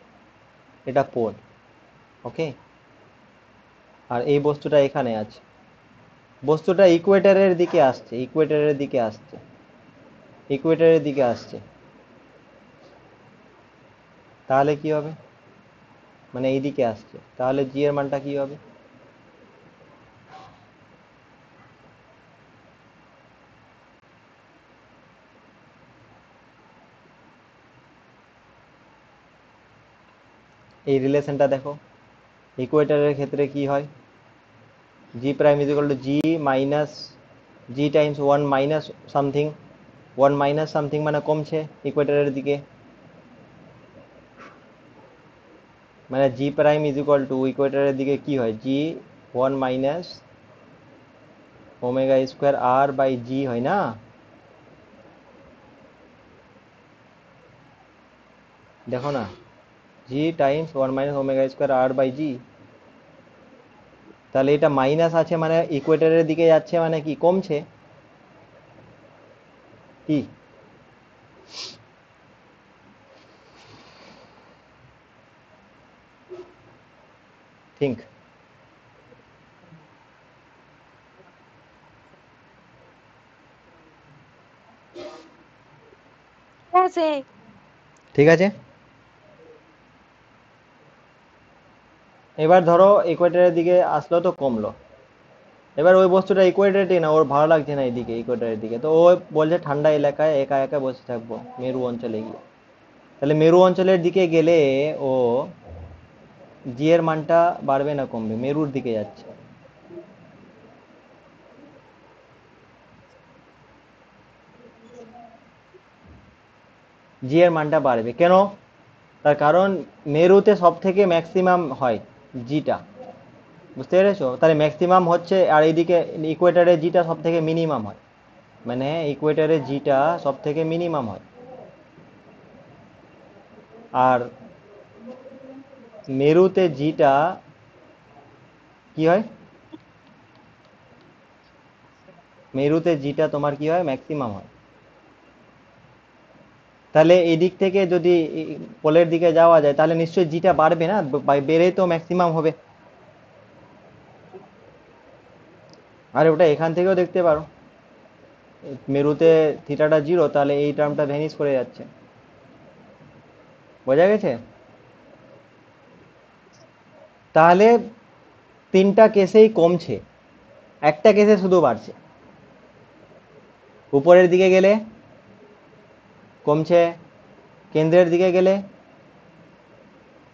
S1: এটা পোল, ওকে। আর এই বস্তুটা এখানে আছে, বস্তুটা ইকুয়েটরের দিকে আসছে, ইকুয়েটরের দিকে আসছে, ইকুয়েটরের দিকে আসছে। তাহলে কি হবে, মানে এই দিকে আসছে, তাহলে জি এর মানটা কি হবে? এই রিলেশনটা দেখো, ইকুয়েটরের ক্ষেত্রে কি হয়, G prime is equal to G minus G times one minus something, one minus something মানে কমছে ইকুয়েটরের দিকে, মানে G prime is equal to ইকুয়েটরের দিকে কি হয়, G one minus omega square R by G হয় না। দেখো না, G times one minus omega square R by G, তাহলে এটা মাইনাস আছে মানে ইকুয়েটরের দিকে যাচ্ছে মানে কি কমছে, কি থিঙ্ক?
S2: ঠিক আছে।
S1: ঠিক আছে, এবার ধরো ইকুয়েটরের দিকে আসলো তো কমলো, এবার ওই বস্তুটা ইকুয়েটরই না, ওর ভালো লাগছে না এইদিকে ইকুয়েটরের দিকে, তো ও বলছে ঠান্ডা এলাকায় একা একা বসে থাকবো মেরু অঞ্চলে গিয়ে। তাহলে মেরু অঞ্চলের দিকে গেলে ও জি এর মানটা বাড়বে না কমবে, মেরুর দিকে যাচ্ছে। জি এর মানটা বাড়বে কেন? তার কারণ মেরুতে সব থেকে ম্যাক্সিমাম হয় জিটা, বুঝতে পেরেছো? তাহলে ম্যাক্সিমাম হচ্ছে, আর এইদিকে ইকুয়েটারে জিটা সব থেকে মিনিমাম হয়, মানে ইকুয়েটারে জিটা সব থেকে মিনিমাম হয়। আর মেরুতে জিটা কি হয়, মেরুতে জিটা তোমার কি হয়, ম্যাক্সিমাম হয়। তাহলে এই দিক থেকে যদি পোলের দিকে যাওয়া যায় তাহলে নিশ্চয়ই জিটা বাড়বে না, বেড়েই তো ম্যাক্সিমাম হবে। আর ওটা এখান থেকেও দেখতে পারো, মেরুতে থিটাটা জিরো, তাহলে এই টার্মটা ভ্যানিশ করে যাচ্ছে, বোঝা গেছে? তাহলে তিনটা কেসেই কমছে, একটা কেসে শুধু বাড়ছে। উপরের দিকে গেলে কমছে, কেন্দ্রের দিকে গেলে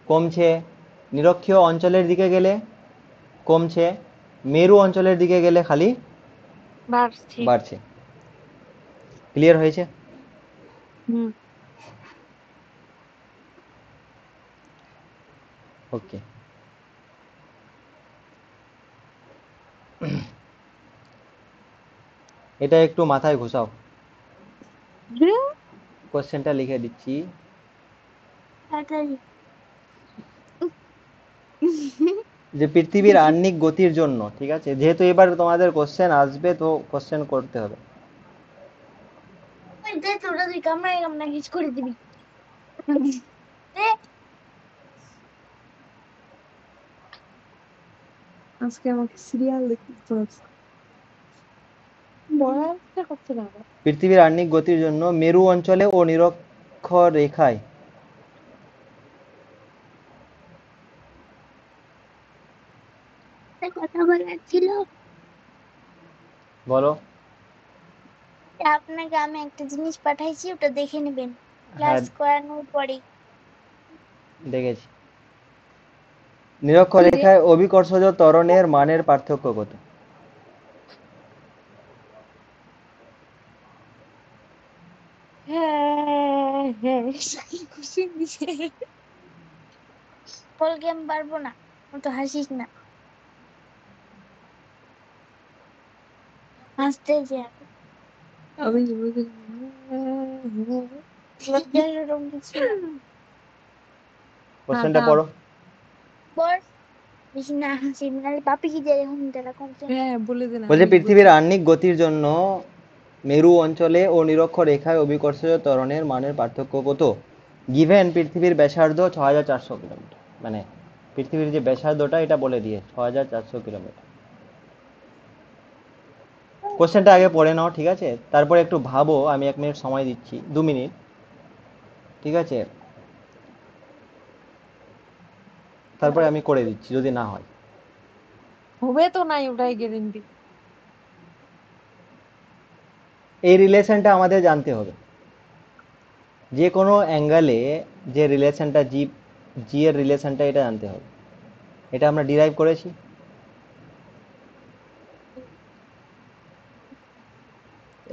S1: কমছে, নিরক্ষীয় অঞ্চলের দিকে গেলে কমছে, মেরু অঞ্চলের দিকে গেলে খালি
S2: বাড়ছে।
S1: বাড়ছে। ক্লিয়ার হয়েছে?
S2: হুম।
S1: ওকে, এটা একটু মাথায় ঘুষাও, কোশ্চেনটা লিখে দিচ্ছি। যে পৃথিবীর আহ্নিক গতির জন্য, ঠিক আছে, যেহেতু এবার তোমাদের কোশ্চেন আসবে তো কোশ্চেন করতে হবে।
S2: ওই দে তোরা তুই কামড়ায় কামড়ায় হিচ করে দিবি। দে। আজকে আমাকে সিরিয়াল দেখতে হচ্ছে, বলার ইচ্ছা করছে না আমার।
S1: পৃথিবীর আহ্নিক গতির জন্য মেরু অঞ্চলে ও নিরক্ষরেখায়
S2: একটা কথা বলার ছিল,
S1: বলো।
S2: আপনাকে আমি একটা জিনিস পাঠাইছি, ওটা দেখে নেবেন
S1: হ্যাঁ
S2: ক্লাস করানোর পরে।
S1: দেখেছি।
S2: কি রে?
S1: নিরক্ষরেখায় অভিকর্ষজ ত্বরণের মানের পার্থক্য কত?
S2: হ্যাঁ হ্যাঁ, কি খুশি দিছে। বলকে আমি পারবো না, তো হাসিস না, হাসতে যে আমি। আমি বলছি, হ্যাঁ, হ্যাঁ। লজ্জার এরকম কিছু না।
S1: কোশ্চেনটা পড়ো।
S2: বস বেশি না হাসি নাহলে পাপি কি যায় এখন তারা করছে।
S3: হ্যাঁ বলে দেন
S1: বলছে
S3: আমি
S1: পৃথিবীর
S3: বলছি।
S1: আহ্নিক গতির জন্য মেরু অঞ্চলে ও নিরক্ষরেখায় অভিকর্ষজ ত্বরণের মানের পার্থক্য কত? গিভেন পৃথিবীর ব্যাসার্ধ 6400 কিলোমিটার, মানে পৃথিবীর যে ব্যাসার্ধটা এটা বলে দিয়ে 6400 কিলোমিটার। কোশ্চেনটা আগে পড়ে নাও, ঠিক আছে? তারপরে একটু ভাবো, আমি 1 মিনিট সময় দিচ্ছি, 2 মিনিট, ঠিক আছে? তারপরে আমি করে দিচ্ছি যদি না হয়।
S3: হবে তো নাই ওটাই গ্যারেন্টি।
S1: এই রিলেশনটা আমাদের জানতে হবে। যে কোনো অ্যাঙ্গেলে যে রিলেশনটা জি, জি এর রিলেশনটা এটা জানতে হবে। এটা আমরা ডিরাইভ করেছি।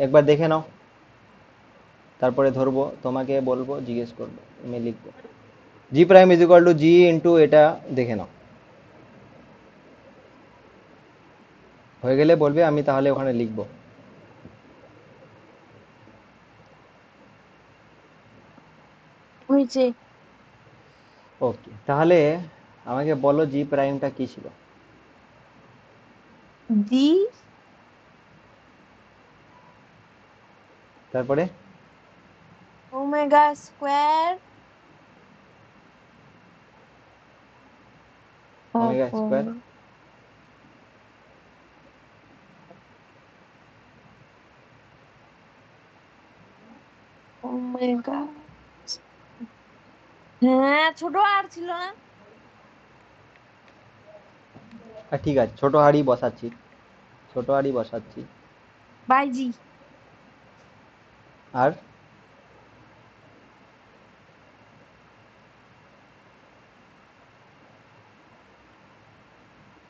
S1: একবার দেখে নাও, তারপরে ধরবো, তোমাকে বলবো, জিজ্ঞেস করবো, আমি লিখবো G prime is equal to G into এটা। দেখে নাও, হয়ে গেলে বলবে, আমি তাহলে ওখানে লিখবো।
S2: হয়েছে।
S1: ওকে, তাহলে আমাকে বলো জি প্রাইমটা কি ছিল?
S3: জি
S1: তারপরে
S2: omega square
S1: omega square.
S2: Omega. হ্যাঁ ছোট আর ছিল না।
S1: আর ঠিক আছে, ছোট হাড়ি বসাচ্ছি, ছোট হাড়ি বসাচ্ছি।
S2: বাই জি।
S1: আর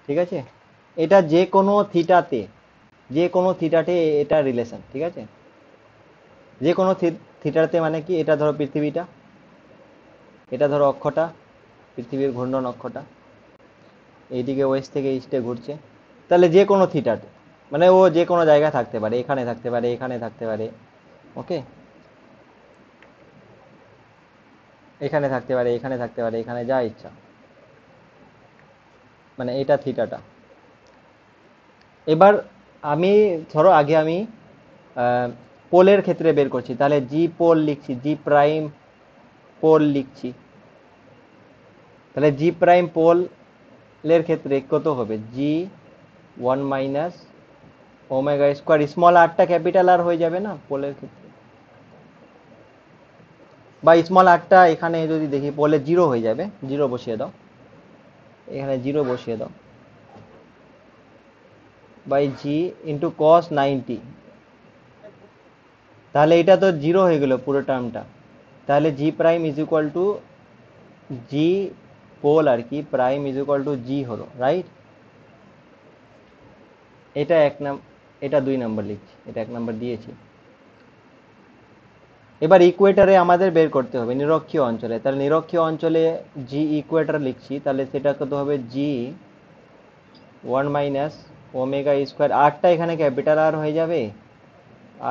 S1: ঠিক আছে, এটা যে কোনো থিটাতে, যে কোনো থিটাতে এটা রিলেশন, ঠিক আছে? যে কোনো থিটাতে, মানে কি, এটা ধরো পৃথিবীটা, এটা ধরো অক্ষটা, পৃথিবীর ঘূর্ণন অক্ষটা এইদিকে ওয়েস্ট থেকে ইস্টে ঘুরছে, তাহলে যে কোনো থিটাতে, মানে ও যে কোনো জায়গায় থাকতে পারে, এখানে থাকতে পারে, এখানে থাকতে পারে, ওকে, এখানে থাকতে পারে, এখানে থাকতে পারে, এখানে যা ইচ্ছা, মানে এটা থিটাটা। এবার আমি ধরো আগে আমি পোলের ক্ষেত্রে বের করছি, তাহলে জি পোল লিখছি, জি প্রাইম পোল লিখছি, তাহলে জি প্রাইম পোলের ক্ষেত্রে কত হবে? জি 1 - ওমেগা স্কোয়ার, স্মল আরটা ক্যাপিটাল আর হয়ে যাবে না পোলের ক্ষেত্রে, বা স্মল আরটা এখানে যদি দেখি পোলে জিরো হয়ে যাবে, জিরো বসিয়ে দাও, এখানে জিরো বসিয়ে দাও, বাই জি ইন্টু কস 90, তাহলে এটা তো জিরো হয়ে গেল পুরো টার্মটা, তাহলে জি prime is equal to G pole আর কি, prime is equal to G হলো, রাইট? এটা এটা 2 নম্বর লিখছি, এটা 1 নম্বর দিয়েছি। এবার ইকুয়েটারে আমাদের বের করতে হবে নিরক্ষীয় অঞ্চলে, তাহলে নিরক্ষীয় অঞ্চলে জি ইকুয়েটার লিখছি, তাহলে সেটা কত হবে? জি 1 - ওমেগা স্কোয়ার, আরটা এখানে ক্যাপিটাল আর হয়ে যাবে,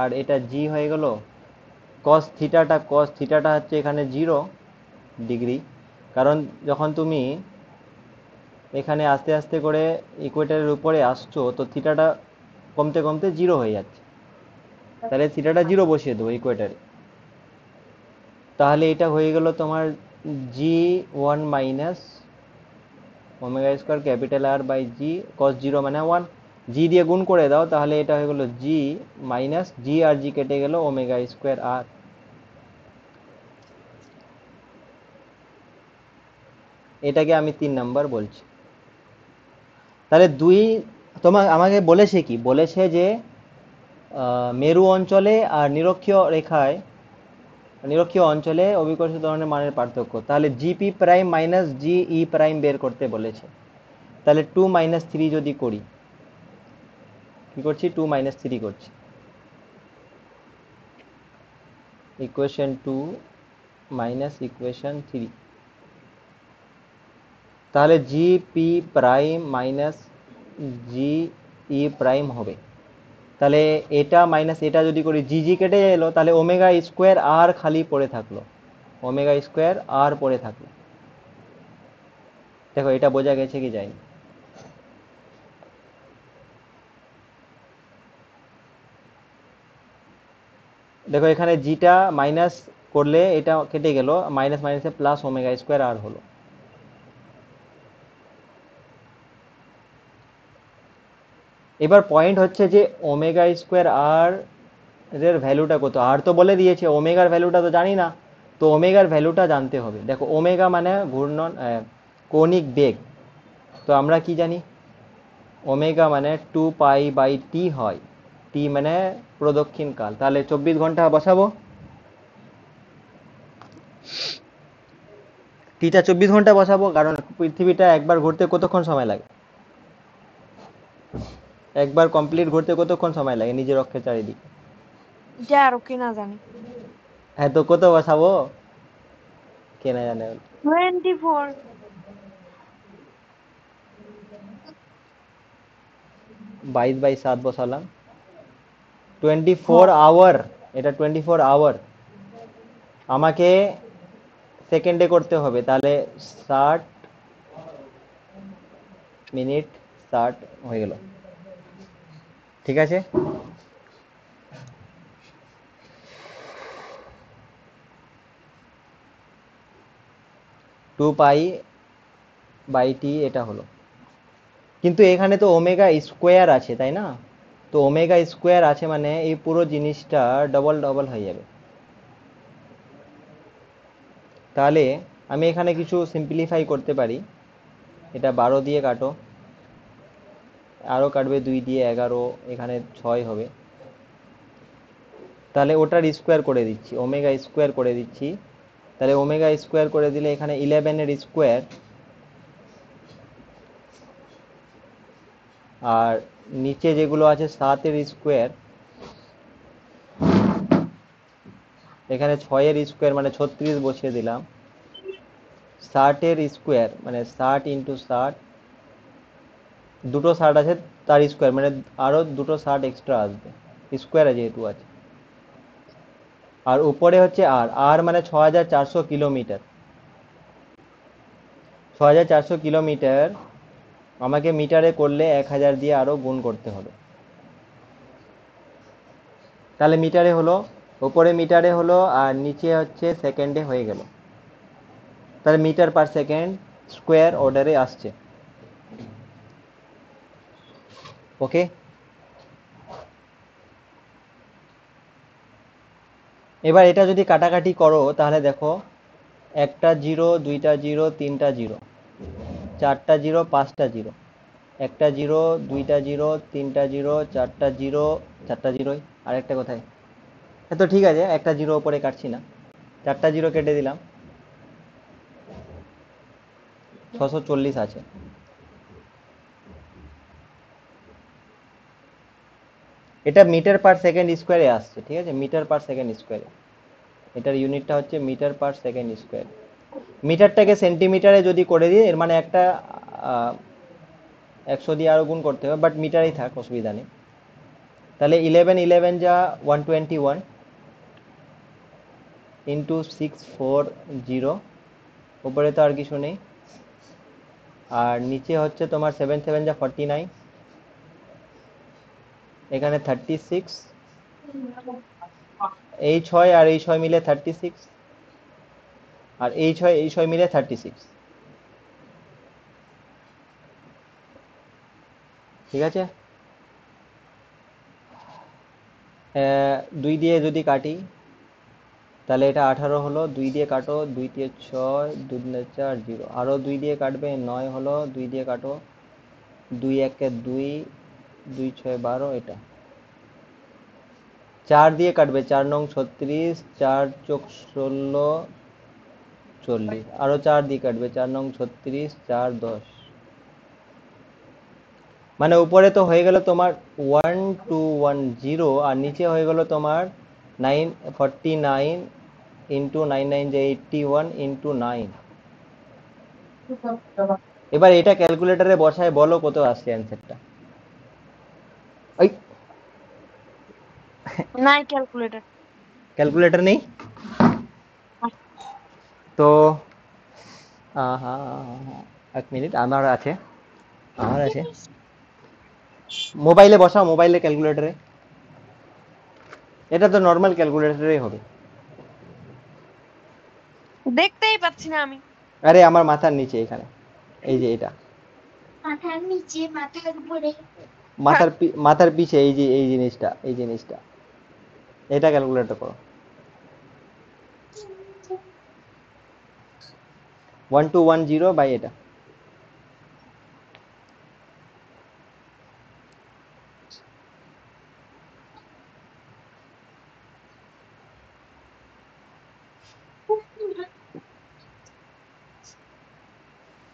S1: আর এটা জি হয়ে গেল। কস থিটাটা হচ্ছে এখানে 0 ডিগ্রি, কারণ যখন তুমি এখানে আস্তে আস্তে করে ইকুয়েটারের উপরে আসছো, তো থিটাটা কমতে কমতে 0 হয়ে যাচ্ছে, তাহলে থিটাটা 0 বসিয়ে দেবো ইকুয়েটারে, তাহলে এটা হয়ে গেল তোমার G 1 - omega square capital R by G cos 0 মানে 1, জি দিয়ে গুণ করে দাও, তাহলে এটা হয়ে গেল জি মাইনাস জি, আর জি কেটে গেল, ওমেগা স্কোয়ার আর। এটাকে আমি 3 নম্বর বলছি। তাহলে আমাকে বলেছে কি, বলেছে যে মেরু অঞ্চলে আর নিরক্ষীয় অঞ্চলে অভিকর্ষিত ত্বরণের মানের পার্থক্য, তাহলে জিপি প্রাইম মাইনাস জি ই প্রাইম বের করতে বলেছে। তাহলে 2 - 3 যদি করি, কি করছি? 2 - 3 করছি, ইকুয়েশন 2 মাইনাস ইকুয়েশন 3, তাহলে জি পি প্রাইম মাইনাস জি ই প্রাইম হবে, তাহলে এটা মাইনাস এটা যদি করি জি জি কেটে এলো, তাহলে ওমেগা স্কোয়ার আর খালি পড়ে থাকলো, ওমেগা স্কোয়ার আর পড়ে থাকলো। দেখো এটা বোঝা গেছে কি যায়নি? দেখো এখানে জিটা মাইনাস করলে এটা কেটে গেল, মাইনাস মাইনাসে প্লাস ওমেগা স্কোয়ার আর হলো। এবার পয়েন্ট হচ্ছে যে ওমেগা স্কোয়ার আর এর ভ্যালুটা কত, আর তো বলে দিয়েছে, ওমেগার ভ্যালুটা তো জানি না, তো ওমেগার ভ্যালুটা জানতে হবে। দেখো ওমেগা মানে ঘূর্ণন কৌণিক বেগ, তো আমরা কি জানি ওমেগা মানে 2 পাই/টি হয়, টি মানে প্রদক্ষিণ কাল। তাহলে 24 ঘন্টা বসাবো, টিটা 24 ঘন্টা বসাবো, কারণ পৃথিবীটা একবার ঘুরতে কতক্ষণ সময় লাগে, একবার কমপ্লিট ঘুরতে কতক্ষণ সময় লাগে নিজের অক্ষের চারিদিকে?
S3: এটা আরো কি না জানি।
S1: হ্যাঁ, তো কত বসাবো, কে না জানে?
S3: 24।
S1: 22/7 বসালাম, 24 আওয়ার, এটা 24 আওয়ার আমাকে সেকেন্ডে করতে হবে, তাহলে 60 মিনিট 60 হয়ে গেল, ঠিক আছে। 2 পাই/টি এটা হলো, কিন্তু এখানে তো ওমেগা স্কোয়ার আছে তাই না, তো ওমেগা স্কোয়ার আছে মানে এই পুরো জিনিসটা ডবল ডবল হয়ে যাবে। তাহলে আমি এখানে কিছু সিম্পলিফাই করতে পারি, এটা 12 দিয়ে কাটো, আরও কাটবে 2 দিয়ে 11, এখানে 6 হবে, তাহলে ওটার স্কোয়ার করে দিচ্ছি, ওমেগা স্কোয়ার করে দিচ্ছি। তাহলে ওমেগা স্কোয়ার করে দিলে এখানে 11 এর স্কোয়ার, আর নিচে যেগুলো আছে 7 এর স্কোয়ার, এখানে 6 এর স্কোয়ার মানে 36 বসিয়ে দিলাম, 60 এর স্কোয়ার মানে 60 ইন্টু 60, দুটো 60 আছে তার স্কোয়ার মানে আরও দুটো 60 এক্সট্রা আসবে, স্কোয়ার যেহেতু আছে। আর উপরে হচ্ছে আর, আর মানে 6400 কিলোমিটার, 6400 কিলোমিটার আমাকে মিটারে করলে 1000 দিয়ে আরও গুণ করতে হবে, তাহলে মিটারে হলো, উপরে মিটারে হলো আর নিচে হচ্ছে সেকেন্ডে হয়ে গেল, তাহলে মিটার পার সেকেন্ড স্কোয়ার অর্ডারে আসছে। ওকে, এবার এটা যদি কাটাকাটি করো তাহলে দেখো, একটা জিরো, দুইটা জিরো, তিনটা জিরো, চারটা জিরো, পাঁচটা জিরো, একটা জিরো, দুইটা জিরো, তিনটা জিরো, চারটা জিরো, চারটা জিরোই, আরেকটা কোথায়? তো ঠিক আছে, একটা জিরো ওপরে কাটছি না, চারটা জিরো কেটে দিলাম, 640 আছে। এটা মিটার পার সেকেন্ড স্কোয়ারে আসছে, ঠিক আছে, মিটার পার সেকেন্ড স্কোয়ারে, এটার ইউনিটটা হচ্ছে মিটার পার সেকেন্ড স্কোয়ার। মিটারটাকে সেন্টিমিটারে যদি করে দিই এর মানে একটা 100 দিয়ে আরো গুণ করতে হবে, বাট মিটারেই থাক, অসুবিধা নেই। তাহলে 11 11 যা 121 ইন্টু 640, উপরে তো আর কিছু নেই, আর নিচে হচ্ছে তোমার 7 7 যা 49, এখানে 36, এই 6 আর এই 6 মিলে 36, আর এই 6 মিলে 36, ঠিক আছে। 2 দিয়ে যদি কাটি তাহলে এটা 18 হলো, 2 দিয়ে কাটো, 2 দিয়ে 6, 2 দিয়ে 4, 0, আরও 2 দিয়ে কাটবে, 9 হলো, 2 দিয়ে কাটো, 2 1 2, 2 6 12, এটা 4 দিয়ে কাটবে, 4 নং 36, 4 চোখ 16, 40, আরও 4 দিয়ে কাটবে, 4 নং 36, 4 10, মানে উপরে তো হয়ে গেল তোমার 1210, আর নিচে হয়ে গেল তোমার 949 ইন্টু 99 যে 81 ইন্টু 9। এবার এটা ক্যালকুলেটরে বসায় বলো কত আসছে অ্যান্সারটা। ওই
S3: নাই ক্যালকুলেটর।
S1: ক্যালকুলেটর নেই তো এক মিনিট, আমার আছে, আমার আছে। মোবাইলে বসাও, মোবাইলে ক্যালকুলেটরে, এটা তো নর্মাল ক্যালকুলেটরেই হবে।
S3: দেখতেই পাচ্ছি না আমি।
S1: আরে আমার মাথার নিচে এখানে, এই যে এটা
S2: মাথার নিচে, মাথার উপরে।
S1: মাথার পিছে, এই যে এই জিনিসটা, এই জিনিসটা, এটা ক্যালকুলেটর করো। 1210 বাই এটা।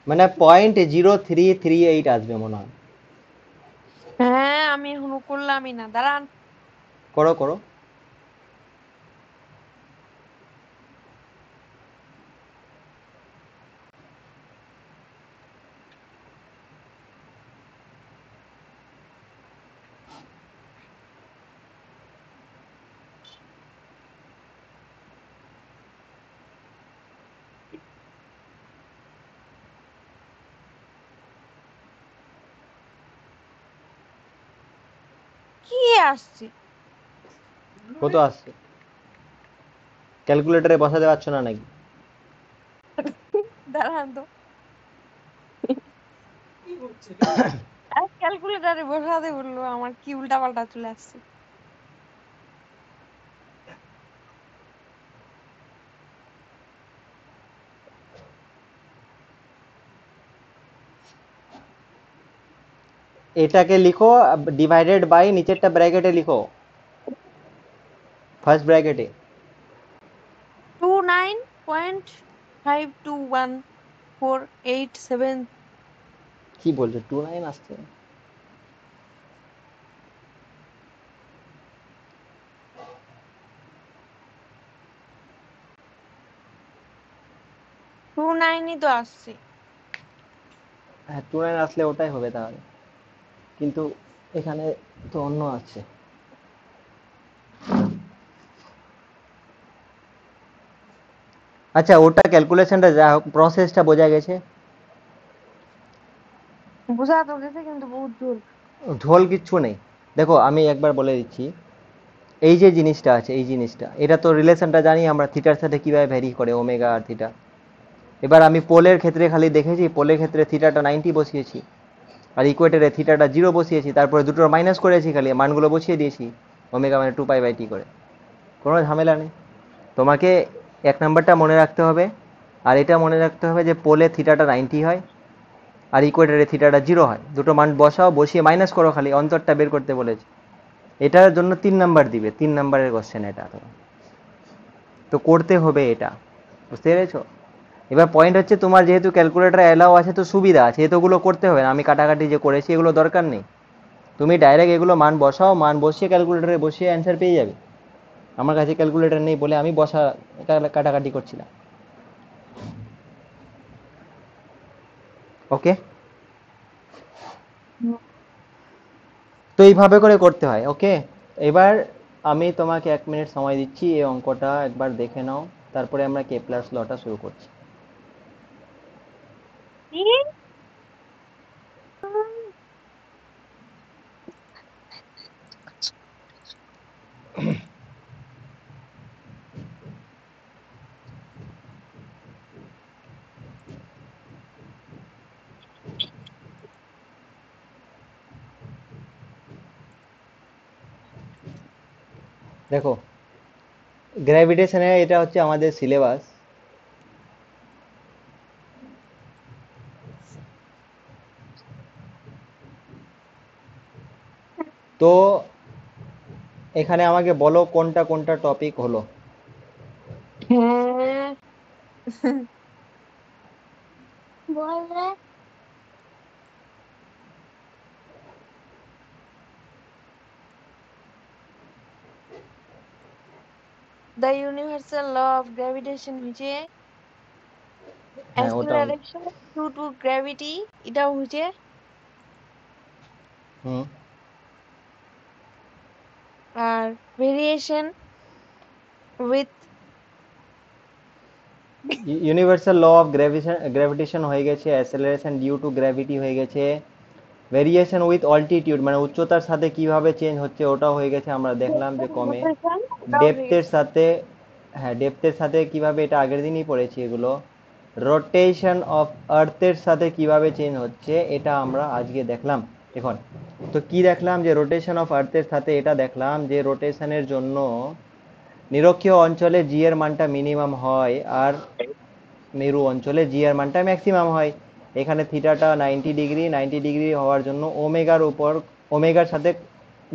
S1: মানে 0.0338 আসবে মনে হয়।
S3: হ্যাঁ, আমি এখনো করলামই না, দাঁড়ান।
S1: করো করো।
S3: কি আসছে?
S1: কত আসছে? ক্যালকুলেটরে বসাতে পারছো না নাকি?
S3: দাঁড়ান তো, ক্যালকুলেটারে বসাতে বললো, আমার কি উল্টা পাল্টা চলে আসছে।
S1: এটাকে লিখো ডিভাইডেড বাই, নিচেরটা ব্র্যাকেটে লিখো, ফার্স্ট ব্র্যাকেটে।
S3: 29.521487।
S1: কি বলছো, 29 আসছে?
S3: টু নাইনই তো আসছে।
S1: হ্যাঁ, 29 আসলে ওটাই হবে তাহলে, কিন্তু এখানে তো অন্য আছে। আচ্ছা, ওটা ক্যালকুলেশনটা যা হোক, প্রসেসটা বোঝা গেছে।
S3: বোঝা তো গেছে, কিন্তু বহুত জোর।
S1: ঢোল কিচ্ছু নেই। দেখো আমি একবার বলে দিচ্ছি, এই যে জিনিসটা আছে, এই জিনিসটা, এটা তো রিলেশনটা জানি আমরা, থিটার সাথে কিভাবে ভ্যারি করে, ওমেগা আর থিটা। এবার আমি পোলের ক্ষেত্রে খালি দেখেছি, পোলের ক্ষেত্রে থিটাটা 90 বসিয়েছি, আর ইকুয়েটারে থিটাটা 0 বসিয়েছি, তারপরে দুটোর মাইনাস করেছি, খালি মানগুলো বসিয়ে দিয়েছি, ওমেগা মানে 2π/t করে। কোনো ঝামেলা নেই। তোমাকে এক নাম্বারটা মনে রাখতে হবে, আর এটা মনে রাখতে হবে যে পোলে থিটাটা 90 হয়, আর ইকুয়েটারে থিটাটা 0 হয়। দুটো মান বসাও, বসিয়ে মাইনাস করো, খালি অন্তরটা বের করতে বলেছে। এটার জন্য 3 নাম্বার দিবে, 3 নাম্বারের কোশ্চেন এটা। তো করতে হবে এটা, বুঝতে পেরেছো? এবার পয়েন্ট হচ্ছে, তোমার যেহেতু ক্যালকুলেটার অ্যালাও আছে তো সুবিধা আছে, এতগুলো করতে হবে না। আমি কাটাকাটি যে করেছি এগুলো দরকার নেই, তুমি ডাইরেক্ট এগুলো মান বসাও, মান বসিয়ে ক্যালকুলেটারে বসিয়ে অ্যান্সার পেয়ে যাবে। আমার কাছে ক্যালকুলেটর নেই বলে আমি কাটাকাটি করছি না। ওকে, তো এইভাবে করে করতে হয়। ওকে, এবার আমি তোমাকে 1 মিনিট সময় দিচ্ছি, এই অঙ্কটা একবার দেখে নাও, তারপরে আমরা কে প্লাস লটা শুরু করছি।
S3: কি?
S1: দেখো, গ্র্যাভিটেশনে এটা হচ্ছে আমাদের সিলেবাস। তো এখানে আমাকে বলো কোনটা কোনটা টপিক হলো।
S3: হ্যাঁ,
S2: বল রে।
S3: The universal law of gravitation হচ্ছে
S1: হ্যাঁ, ওটা।
S3: অ্যাক্সিলারেশন ডিউ টু গ্র্যাভিটি, এটাও হচ্ছে।
S1: হুম।
S3: আর variation with
S1: universal law of gravitation হয়ে গেছে, অ্যাসেলারেশন ডিউ টু গ্র্যাভিটি হয়ে গেছে, ভেরিয়েশন উইথ অল্টিটিউড মানে উচ্চতার সাথে কিভাবে চেঞ্জ হচ্ছে ওটাও হয়ে গেছে, আমরা দেখলাম যে কমে। ডেপথের সাথে, হ্যাঁ ডেপথের সাথে কিভাবে, এটা আগের দিনই পড়েছি এগুলো। রোটেশন অফ আর্থের সাথে কিভাবে চেঞ্জ হচ্ছে এটা আমরা আজকে দেখলাম। এখন তো কি দেখলাম, যে রোটেশন অফ আর্থের সাথে এটা দেখলাম যে রোটেশনের জন্য নিরক্ষীয় অঞ্চলে জি এর মানটা মিনিমাম হয় আর মেরু অঞ্চলে জি এর মানটা ম্যাক্সিমাম হয়। এখানে থিটাটা 90 ডিগ্রি হওয়ার জন্য ওমেগার উপর, ওমেগার সাথে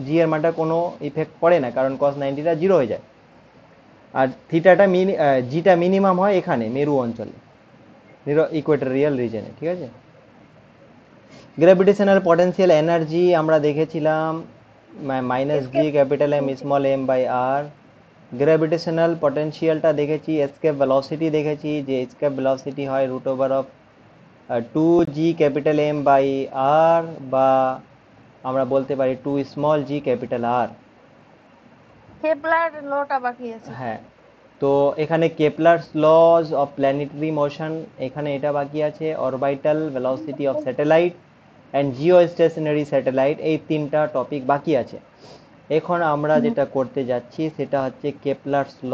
S1: জি এর মানটা কোনো ইফেক্ট পড়ে না, কারণ cos 90টা জিরো হয়ে যায়। আর থিটাটা জিটা মিনিমাম হয় এখানে মেরু অঞ্চলে, ইকুয়েটোরিয়াল রিজনে, ঠিক আছে। গ্র্যাভিটেশনাল পটেনশিয়াল এনার্জি আমরা দেখেছিলাম minus G capital M small M by R. Gravitational পটেনশিয়ালটা দেখেছি, এসকেপ ভেলোসিটি দেখেছি, যে এসকেপ ভেলোসিটি হয় root over of 2g capital M by R, বা আমরা বলতে পারি 2 small G capital R.
S3: Kepler লটা বাকি আছে।
S1: হ্যাঁ, তো এখানে Kepler's laws of planetary motion, এখানে এটা বাকি আছে, orbital velocity of satellite and geostationary satellite, এই তিনটা টপিক বাকি আছে। এখন আমরা যেটা করতে যাচ্ছি সেটা হচ্ছে Kepler's law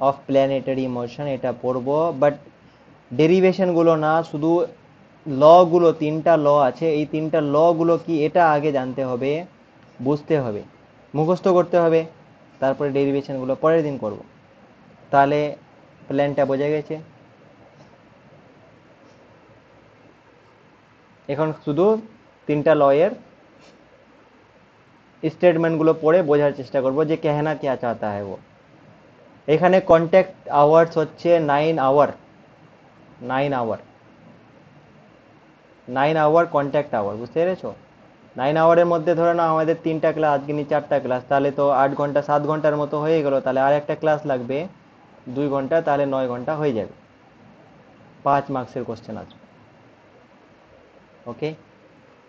S1: of planetary motion, এটা পড়বো, বাট ডেরিভেশনগুলো না, শুধু লগুলো, তিনটা ল আছে, এই তিনটা লগুলো কি এটা আগে জানতে হবে, বুঝতে হবে, মুখস্থ করতে হবে, তারপরে ডেরিভেশনগুলো পরের দিন করব, তাহলে প্ল্যানটা বোঝা গেছে। এখন শুধু তিনটা লয়ের স্টেটমেন্টগুলো পড়ে বোঝার চেষ্টা করব যে कहना क्या चाहता है वो। এখানে কন্ট্যাক্ট আওয়ার্স হচ্ছে 9 hour, 9 hour, 9 hour contact hour, বুঝতে পেরেছো। 9 আওয়ারের মধ্যে ধরে নাও আমাদের 3টা ক্লাস, আজকে নি 4টা ক্লাস, তাহলে তো 8 ঘন্টা 7 ঘন্টার মতো হয়ে গেল, তাহলে আর একটা ক্লাস লাগবে 2 ঘন্টা, তাহলে 9 ঘন্টা হয়ে যাবে, 5 মার্কসের কোশ্চেন আসবে। Okay,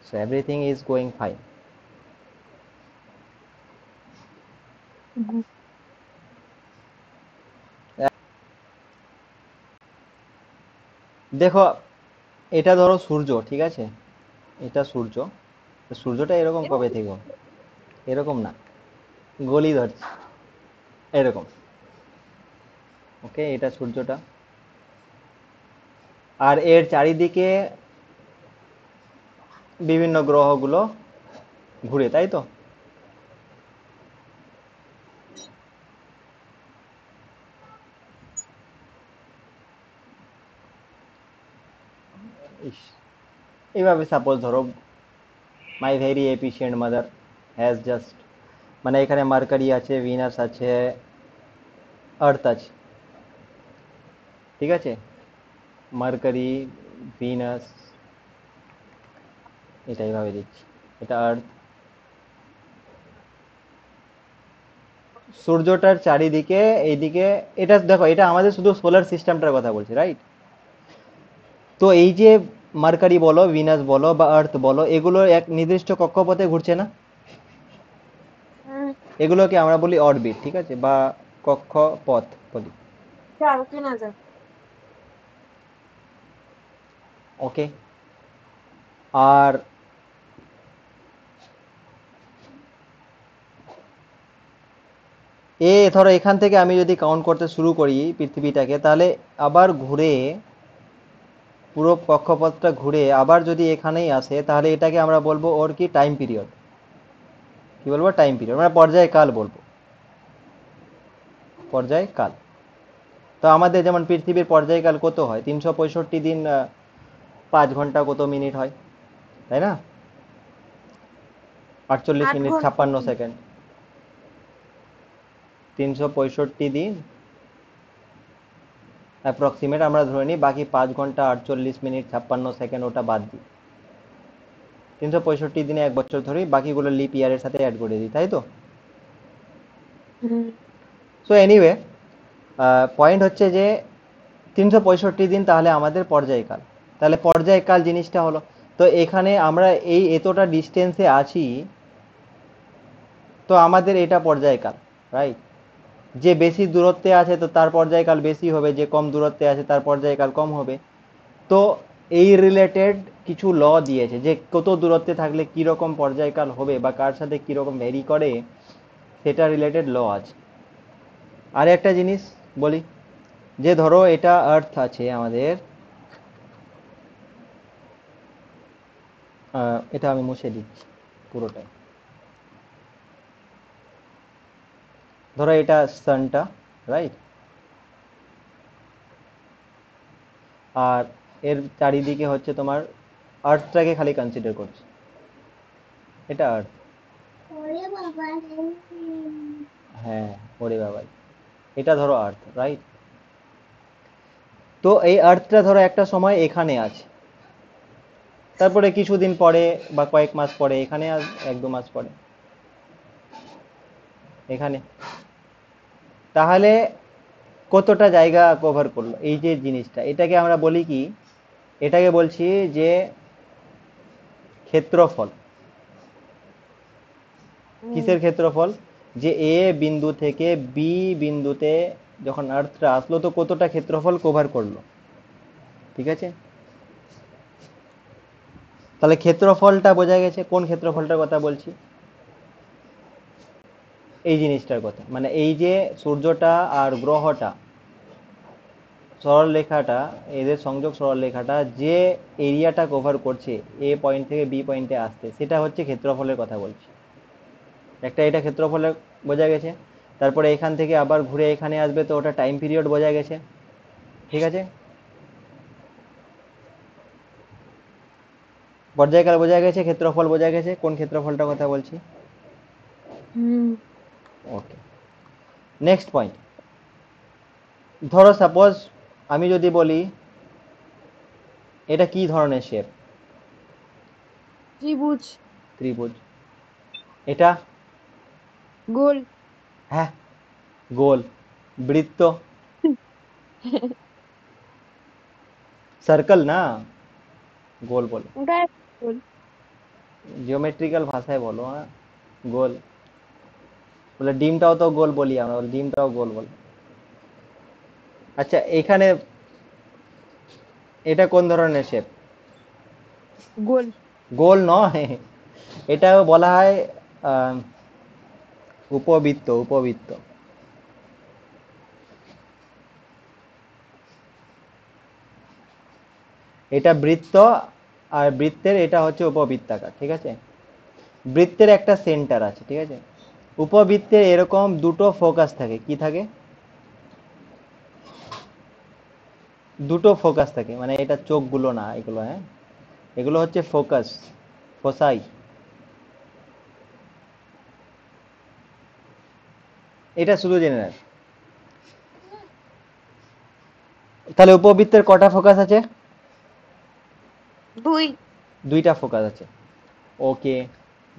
S1: so everything is going fine. দেখো, এটা ধরো সূর্য, ঠিক আছে, এটা সূর্য, তো সূর্যটা এরকম কবে থেকে, এরকম না, গলি ধরছে এরকম। ওকে, এটা সূর্যটা, আর এর চারিদিকে বিভিন্ন গ্রহগুলো ঘুরে, তাই তো। ইস, এইভাবে সাপোজ ধরো মাই very efficient mother has just, মানে এখানে মার্কারি আছে, ভিনাস আছে, আর্থ আছে, ঠিক আছে, মার্কারি, ভিনাস, এটা এইভাবে দিচ্ছি, এটা আর্থ, সূর্যটার চারিদিকে এইদিকে, এটা দেখো, এটা আমাদের শুধু সোলার সিস্টেমটার কথা বলছি, রাইট। তো এই যে মার্কারি বলো, ভিনাস বলো বা আর্থ বলো, এগুলো এক নির্দিষ্ট কক্ষপথে ঘুরছে না, এগুলোকে আমরা বলি অরবিট, ঠিক আছে, বা কক্ষপথ বলি।
S3: যাও কিনা যাও।
S1: ওকে, আর ধরো এখান থেকে আমি যদি কাউন্ট করতে শুরু করি পৃথিবীটাকে, তাহলে আবার ঘুরে, পুরো কক্ষপথটা ঘুরে আবার যদি এখানেই আসে, তাহলে এটাকে আমরা বলবো ওর কি টাইম পিরিয়ড, কি বলবো, টাইম পিরিয়ড, মানে পর্যায়কাল বলবো, পর্যায়কাল। তো আমাদের যেমন পৃথিবীর পর্যায়কাল কত হয়, 365 দিন 5 ঘন্টা কত মিনিট হয়, তাই না, 48
S3: 8
S1: মিনিট
S3: ঘন্টা
S1: 56 সেকেন্ড, 365 দিন অ্যাপ্রক্সিমেট আমরা ধরে নিই, বাকি 5 ঘন্টা 48 মিনিট 56 সেকেন্ড ওটা বাদ দিই, 365 দিনে 1 বছর ধরি, বাকিগুলো লিপ ইয়ারের সাথে অ্যাড করে দিই, তাই তো। সো এনিওয়ে, পয়েন্ট হচ্ছে যে 365 দিন তাহলে আমাদের পর্যায়কাল, তাহলে পর্যায়কাল জিনিসটা হলো, তো এখানে আমরা এই এতটা ডিস্টেন্সে আছি, তো আমাদের এটা পর্যায়কাল, রাইট? যে বেশি দূরত্বে আছে তো তার পর্যায়কাল বেশি হবে, যে কম দূরত্বে আছে তার পর্যায়কাল কম হবে। তো এই রিলেটেড কিছু ল দিয়েছে যে কত দূরত্বে থাকলে কি রকম পর্যায়কাল হবে বা কার সাথে কি রকম ভ্যারি করে, সেটা রিলেটেড ল আছে। আর একটা জিনিস বলি, যে ধরো এটা আর্থ আছে আমাদের, এটা আমি মুছে দিচ্ছি পুরোটাই। ধরো এটা সানটা, রাইট? আর এর চারিদিকে হচ্ছে তোমার আর্থটাকে খালি কনসিডার করছে, এটা আর্থ।
S2: ওরে বাবা রে।
S1: হ্যাঁ, ওরে বাবাই, এটা ধরো আর্থ, রাইট? তো এই আর্থটা ধরো একটা সময় এখানে আছে, তারপরে কিছুদিন পরে বা কয়েক মাস পরে এখানে, আর এক দু মাস পরে এখানে। তাহলে কতটা জায়গা কভার করলো এই যে জিনিসটা, এটাকে আমরা বলি কি, এটাকে বলছি যে ক্ষেত্রফল। কিসের ক্ষেত্রফল? যে এ বিন্দু থেকে বি বিন্দুতে যখন আর্থটা আসলো তো কতটা ক্ষেত্রফল কভার করলো, ঠিক আছে? তাহলে ক্ষেত্রফলটা বোঝা গেছে। কোন ক্ষেত্রফলটার কথা বলছি? এই জিনিসটার কথা, মানে এই যে সূর্যটা আর গ্রহটা, সরলরেখাটা, এদের সংযোগ সরলরেখাটা যে এরিয়াটা কভার করছে এ পয়েন্ট থেকে বি পয়েন্টে আসতে, সেটা হচ্ছে ক্ষেত্রফলের কথা বলছি। একটা এটা ক্ষেত্রফলের বোঝা গেছে। তারপরে এখান থেকে আবার ঘুরে এখানে আসবে তো ওটা টাইম পিরিয়ড বোঝা গেছে, ঠিক আছে? পর্যায়কাল বোঝা গেছে, ক্ষেত্রফল বোঝা গেছে। কোন ক্ষেত্রফলটার কথা বলছি?
S3: হুম।
S1: ওকে, নেক্সট পয়েন্ট। ধরো সাপোজ আমি যদি বলি এটা কি ধরনের শেপ?
S3: ত্রিভুজ।
S1: ত্রিভুজ। এটা?
S3: গোল।
S1: হ্যাঁ, গোল। বৃত্ত? সার্কেল না, গোল বলো,
S3: ওটাই গোল।
S1: জিওমেট্রিক্যাল ভাষায় বলো। হ্যাঁ, গোল বলে। ডিমটাও তো গোল বলি আমরা, বলি ডিমটাও গোল বলে। আচ্ছা, এখানে এটা কোন ধরনের শেপ?
S3: গোল।
S1: গোল নয়, এটাও বলা হয় আহ, উপবৃত্ত। উপবৃত্ত, এটা বৃত্ত। আর বৃত্তের এটা হচ্ছে উপবৃত্তাকার, ঠিক আছে? বৃত্তের একটা সেন্টার আছে, ঠিক আছে? উপবৃত্তের এরকম দুটো ফোকাস থাকে। কি থাকে? দুটো ফোকাস থাকে, মানে এটা চোখগুলো না এগুলো, হ্যাঁ, এগুলো হচ্ছে ফোকাস, ফোসাই। এটা শুধু জেনে রাখ। তাহলে উপবৃত্তের কটা ফোকাস আছে?
S3: দুই।
S1: দুইটা ফোকাস আছে। ওকে,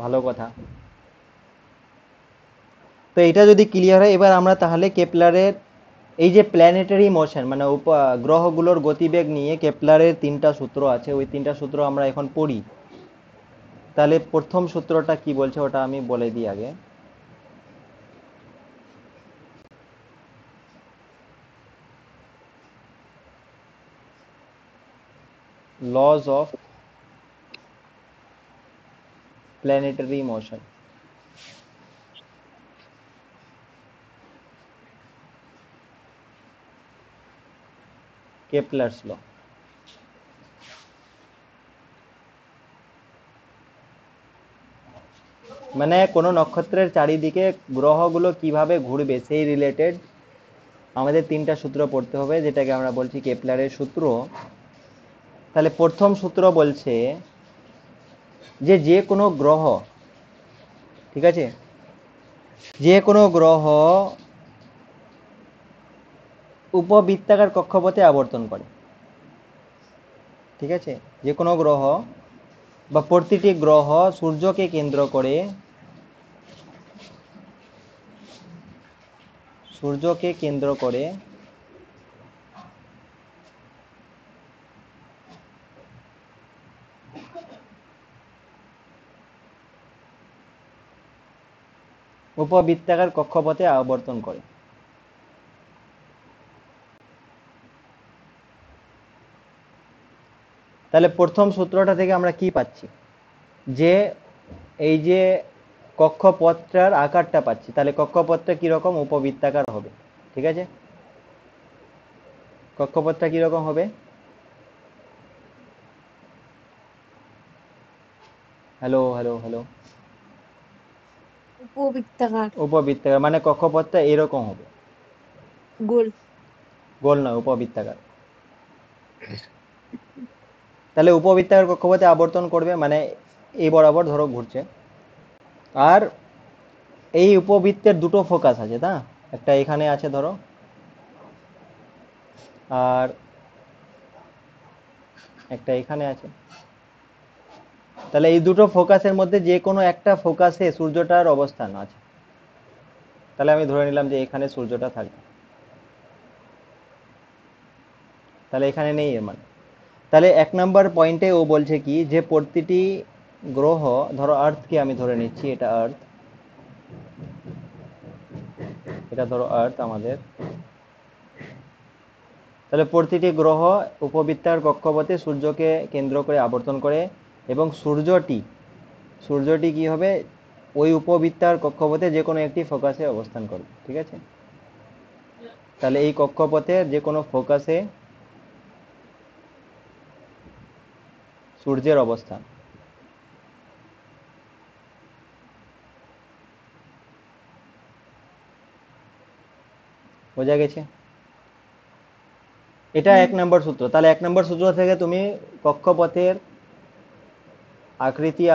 S1: ভালো কথা। তো এটা যদি ক্লিয়ার হয়, এবার আমরা তাহলে কেপলারের এই যে প্ল্যানেটারি মোশন, মানে গ্রহগুলোর গতিবেগ নিয়ে কেপলারের তিনটা সূত্র আছে, ওই তিনটা সূত্র আমরা এখন পড়ি। তাহলে প্রথম সূত্রটা কি বলছে ওটা আমি বলে দিই আগে। Lodge of planetary motion, Kepler's ল। মানে কোনো নক্ষত্রের চারিদিকে গ্রহগুলো কিভাবে ঘুরবে সেই রিলেটেড আমাদের তিনটা সূত্র পড়তে হবে, যেটাকে আমরা বলছি কেপলারের সূত্র। তাহলে প্রথম সূত্র বলছে যে যে কোনো গ্রহ, ঠিক আছে, যে কোনো গ্রহ উপবৃত্তাকার কক্ষপথে আবর্তন করে, ঠিক আছে? যে কোনো গ্রহ বা প্রতিটি গ্রহ সূর্যকে কেন্দ্র করে, সূর্যকে কেন্দ্র করে উপবৃত্তাকার কক্ষপথে আবর্তন করে। তাহলে প্রথম সূত্রটা থেকে আমরা কি পাচ্ছি, যে এই যে কক্ষপথটার আকারটা পাচ্ছি, তাহলে কক্ষপথটা কিরকম, উপবৃত্তাকার হবে। ঠিক আছে, কক্ষপথটা কিরকম হবে? Hello hello hello.
S2: উপবৃত্তাকার।
S1: উপবৃত্তাকার মানে কক্ষপথটা এরকম হবে,
S2: গোল।
S1: গোল নয়, উপবৃত্তাকার। তাহলে উপবৃত্তাকার কক্ষপথে আবর্তন করবে মানে এই বরাবর ধরো ঘুরছে। আর এই উপবৃত্তের দুটো ফোকাস আছে, না? একটা এখানে আছে ধরো, আর একটা এখানে আছে। তাহলে এই দুটো ফোকাসের মধ্যে যে কোনো একটা ফোকাসে সূর্যটার অবস্থান আছে। তাহলে আমি ধরে নিলাম যে এখানে সূর্যটা থাকবে, তাহলে এখানে নেই এর মানে। তাহলে 1 নম্বর পয়েন্টে ও বলছে কি, যে প্রতিটি গ্রহ, ধরো আর্থকে আমি ধরে নিচ্ছি, এটা আর্থ, এটা ধরো আর্থ আমাদের। তাহলে প্রতিটি গ্রহ উপবৃত্তাকার কক্ষপথে সূর্যকে কেন্দ্র করে আবর্তন করে, এবং সূর্যটি কি হবে, ওই উপবৃত্তাকার কক্ষপথে যে কোনো একটি ফোকাসে অবস্থান করবে। ঠিক আছে, তাহলে এই কক্ষপথের যে কোনো ফোকাসে সূর্যের অবস্থান। বোঝা গেছে? এটা 1 নম্বর সূত্র। তাহলে 1 নম্বর সূত্র থেকে তুমি কক্ষপথের আকৃতি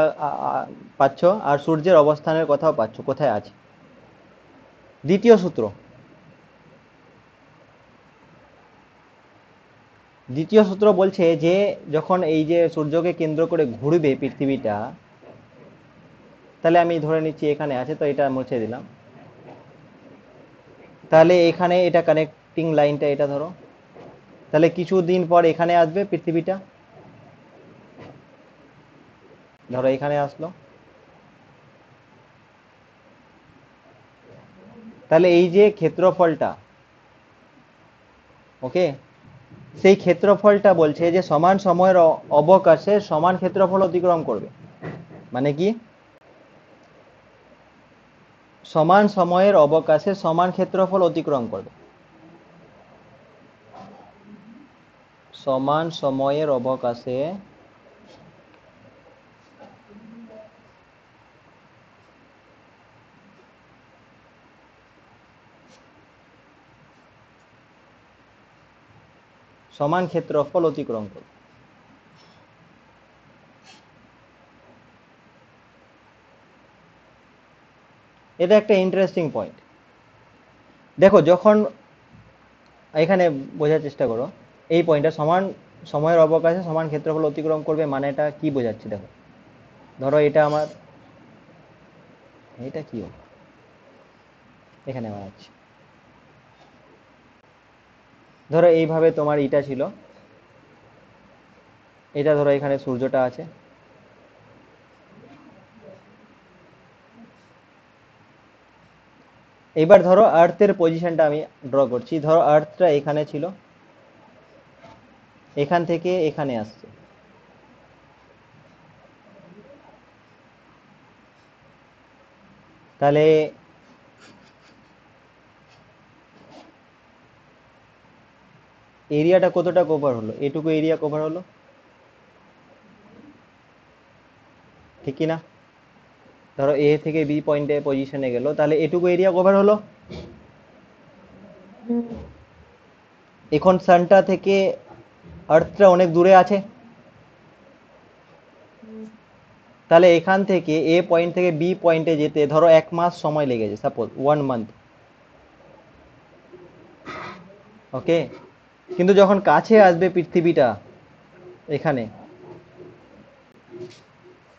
S1: পাচ্ছ, আর সূর্যের অবস্থানের কথাও পাচ্ছ, কোথায় আছে। দ্বিতীয় সূত্র বলছে যে যখন এই যে সূর্যকে কেন্দ্র করে ঘুরবে পৃথিবীটা, তাহলে আমি ধরে নিচ্ছি এখানে আছে, তো এটা মুছে দিলাম। তাহলে এখানে এটা কানেক্টিং লাইনটা, এটা ধরো, তাহলে কিছুদিন পর এখানে আসবে পৃথিবীটা, ধরো এখানে আসলো। তাহলে এই যে ক্ষেত্রফলটা, ওকে, সেই ক্ষেত্রফলটা বলছে যে সমান সময়ের অবকাশে সমান ক্ষেত্রফল অতিক্রম করবে। মানে কি, সমান সময়ের অবকাশে সমান ক্ষেত্রফল অতিক্রম করবে। সমান সময়ের অবকাশে সমান ক্ষেত্রফল অতিক্রম করবে। এটা একটা ইন্টারেস্টিং পয়েন্ট। দেখো, যখন এখানে বোঝার চেষ্টা করো, এই পয়েন্টটা সমান সময়ের অবকাশে সমান ক্ষেত্রফল অতিক্রম করবে মানে এটা কি বোঝাচ্ছে। দেখো, ধরো এটা আমার, এটা কি হলো, এখানে আমার আছে, ধরো এইভাবে তোমার এটা ছিল, এটা ধরো এখানে সূর্যটা আছে। এবার ধরো আর্থের পজিশনটা আমি ড্র করছি, ধরো আর্থটা এখানে ছিল, এখান থেকে এখানে আসছে। তাহলে এরিয়াটা কতটা কভার হলো, এটুকু এরিয়া কভার হলো, ঠিক কি না? ধরো এ থেকে বি পয়েন্টে পজিশনে গেল, তাহলে এটুকু এরিয়া কভার হলো। এখন সানটা থেকে আর্থটা অনেক দূরে আছে, তাহলে এখান থেকে এ পয়েন্ট থেকে বি পয়েন্টে যেতে ধরো 1 মাস সময় লেগেছে, সাপোজ 1 মান্থ। ওকে, কিন্তু যখন কাছে আসবে পৃথিবীটা, এখানে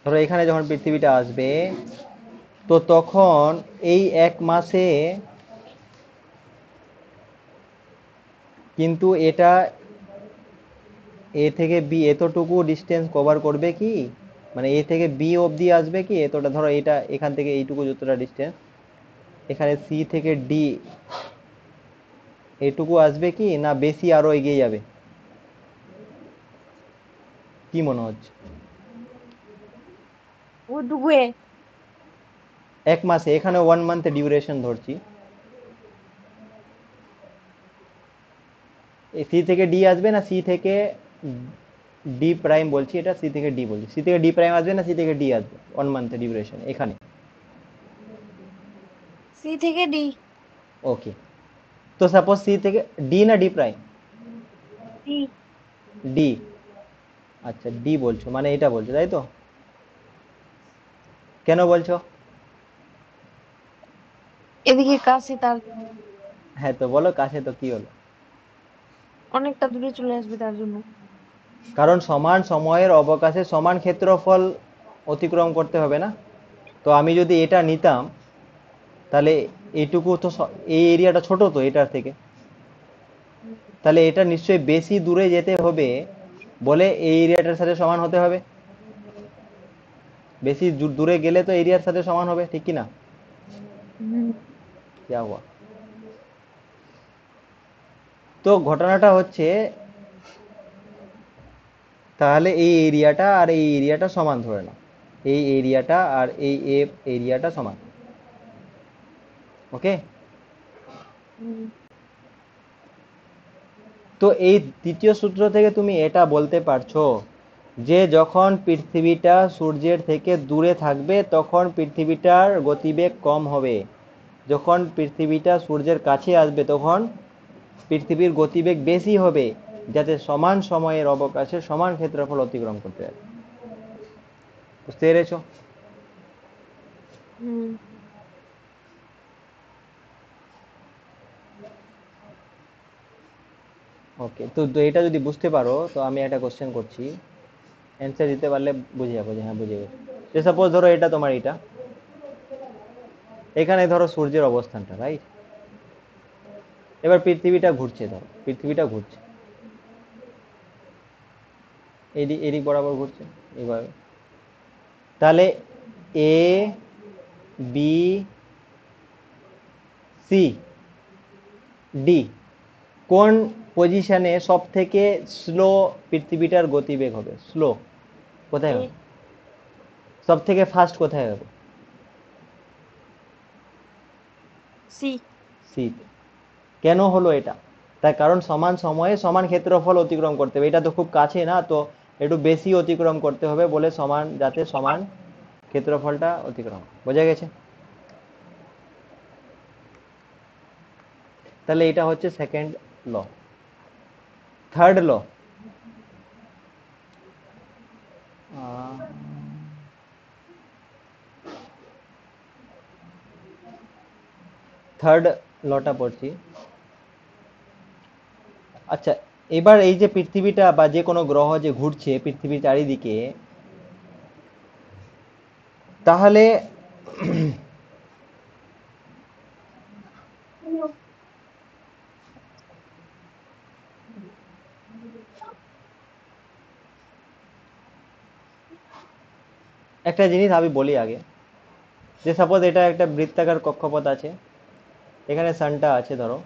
S1: ধরো এখানে যখন পৃথিবীটা আসবে, তো তখন এই 1 মাসে কিন্তু এটা এ থেকে বি এতটুকু ডিস্টেন্স কভার করবে কি, মানে এ থেকে বি অবধি আসবে কি এতটা, ধরো এটা এখান থেকে এইটুকু যতটা ডিস্টেন্স, এখানে সি থেকে ডি এটুকু আসবে কি না বেশি আরো এগিয়ে যাবে? কি মনে হচ্ছে?
S2: ওটুকুয়ে।
S1: 1 মাসে, এখানে 1 মান্থ ডিউরেশন ধরছি। সি থেকে ডি আসবে না সি থেকে ডি প্রাইম বলছি, এটা সি থেকে ডি বলছি, সি থেকে ডি প্রাইম আসবে না সি থেকে ডি আসবে 1 মান্থ ডিউরেশন এখানে?
S2: সি থেকে ডি।
S1: ওকে, তো সাপোজ সি থেকে ডি না ডি প্রাইম?
S2: ডি।
S1: ডি। আচ্ছা ডি বলছো, মানে এটা বলছো তাই তো? কেন বলছো?
S3: এদিকে কাছে তার
S1: হ্যাঁ তো বলো, কাছে তো কি হলো?
S3: অনেকটা দূরে চলে আসবে তার জন্য।
S1: কারণ সমান সময়ের অবকাশে সমান ক্ষেত্রফল অতিক্রম করতে হবে না? তো আমি যদি এটা নিতাম তাহলে এইটুকু তো এই এরিয়াটা ছোট তো এটার থেকে, তাহলে এটা নিশ্চয়ই বেশি দূরে যেতে হবে বলে এই এরিয়াটার সাথে সমান হতে হবে। বেশি দূরে গেলে তো এরিয়ার সাথে সমান হবে, ঠিক কি না?
S3: হুম।
S1: যা হওয়া। তো ঘটনাটা হচ্ছে তাহলে এই এরিয়াটা আর এই এরিয়াটা সমান ধরে নাও, এই এরিয়াটা আর এই এরিয়াটা সমান। ওকে,
S3: হুম।
S1: তো এই তৃতীয় সূত্র থেকে তুমি এটা বলতে পারছো যে যখন পৃথিবীটা সূর্যের থেকে দূরে থাকবে তখন পৃথিবীটার গতিবেগ কম হবে, যখন পৃথিবীটা সূর্যের কাছে আসবে তখন পৃথিবীর গতিবেগ বেশি হবে, যাতে সমান সময়ের অবকাশে সমান ক্ষেত্রফল অতিক্রম করতে পারে। বুঝতে পেরেছো?
S3: হুম।
S1: ওকে, তো তো এটা যদি বুঝতে পারো তো আমি একটা কোশ্চেন করছি, অ্যান্সার দিতে পারলে বুঝে যাবো যে হ্যাঁ বুঝে গেছি। যে সাপোজ ধরো এটা তোমার, এটা এখানে ধরো সূর্যের অবস্থানটা, রাইট? এবার পৃথিবীটা ঘুরছে, ধরো পৃথিবীটা ঘুরছে এদিক এদিক বরাবর ঘুরছে এইভাবে, তাহলে এ বি সি ডি কোন পজিশনে সব থেকে স্লো পৃথিবীটার গতিবেগ হবে? স্লো কোথায়
S2: এ।
S1: হবে? সব থেকে ফাস্ট কোথায় হবে?
S2: সি।
S1: সি। কেন হলো এটা? তার কারণ সমান সময়ে সমান ক্ষেত্রফল অতিক্রম করতে হবে, এটা তো খুব কাছে না, তো একটু বেশি অতিক্রম করতে হবে বলে সমান, যাতে সমান ক্ষেত্রফলটা অতিক্রম। বোঝা গেছে? তাহলে এটা হচ্ছে second law. Third law, third লটা পড়ছি। আচ্ছা, এবার এই যে পৃথিবীটা বা যে কোনো গ্রহ যে ঘুরছে পৃথিবীর চারিদিকে, তাহলে একটা জিনিস আমি বলি আগে, যে সাপোজ এটা একটা বৃত্তাকার কক্ষপথ আছে, এখানে সানটা আছে ধরো,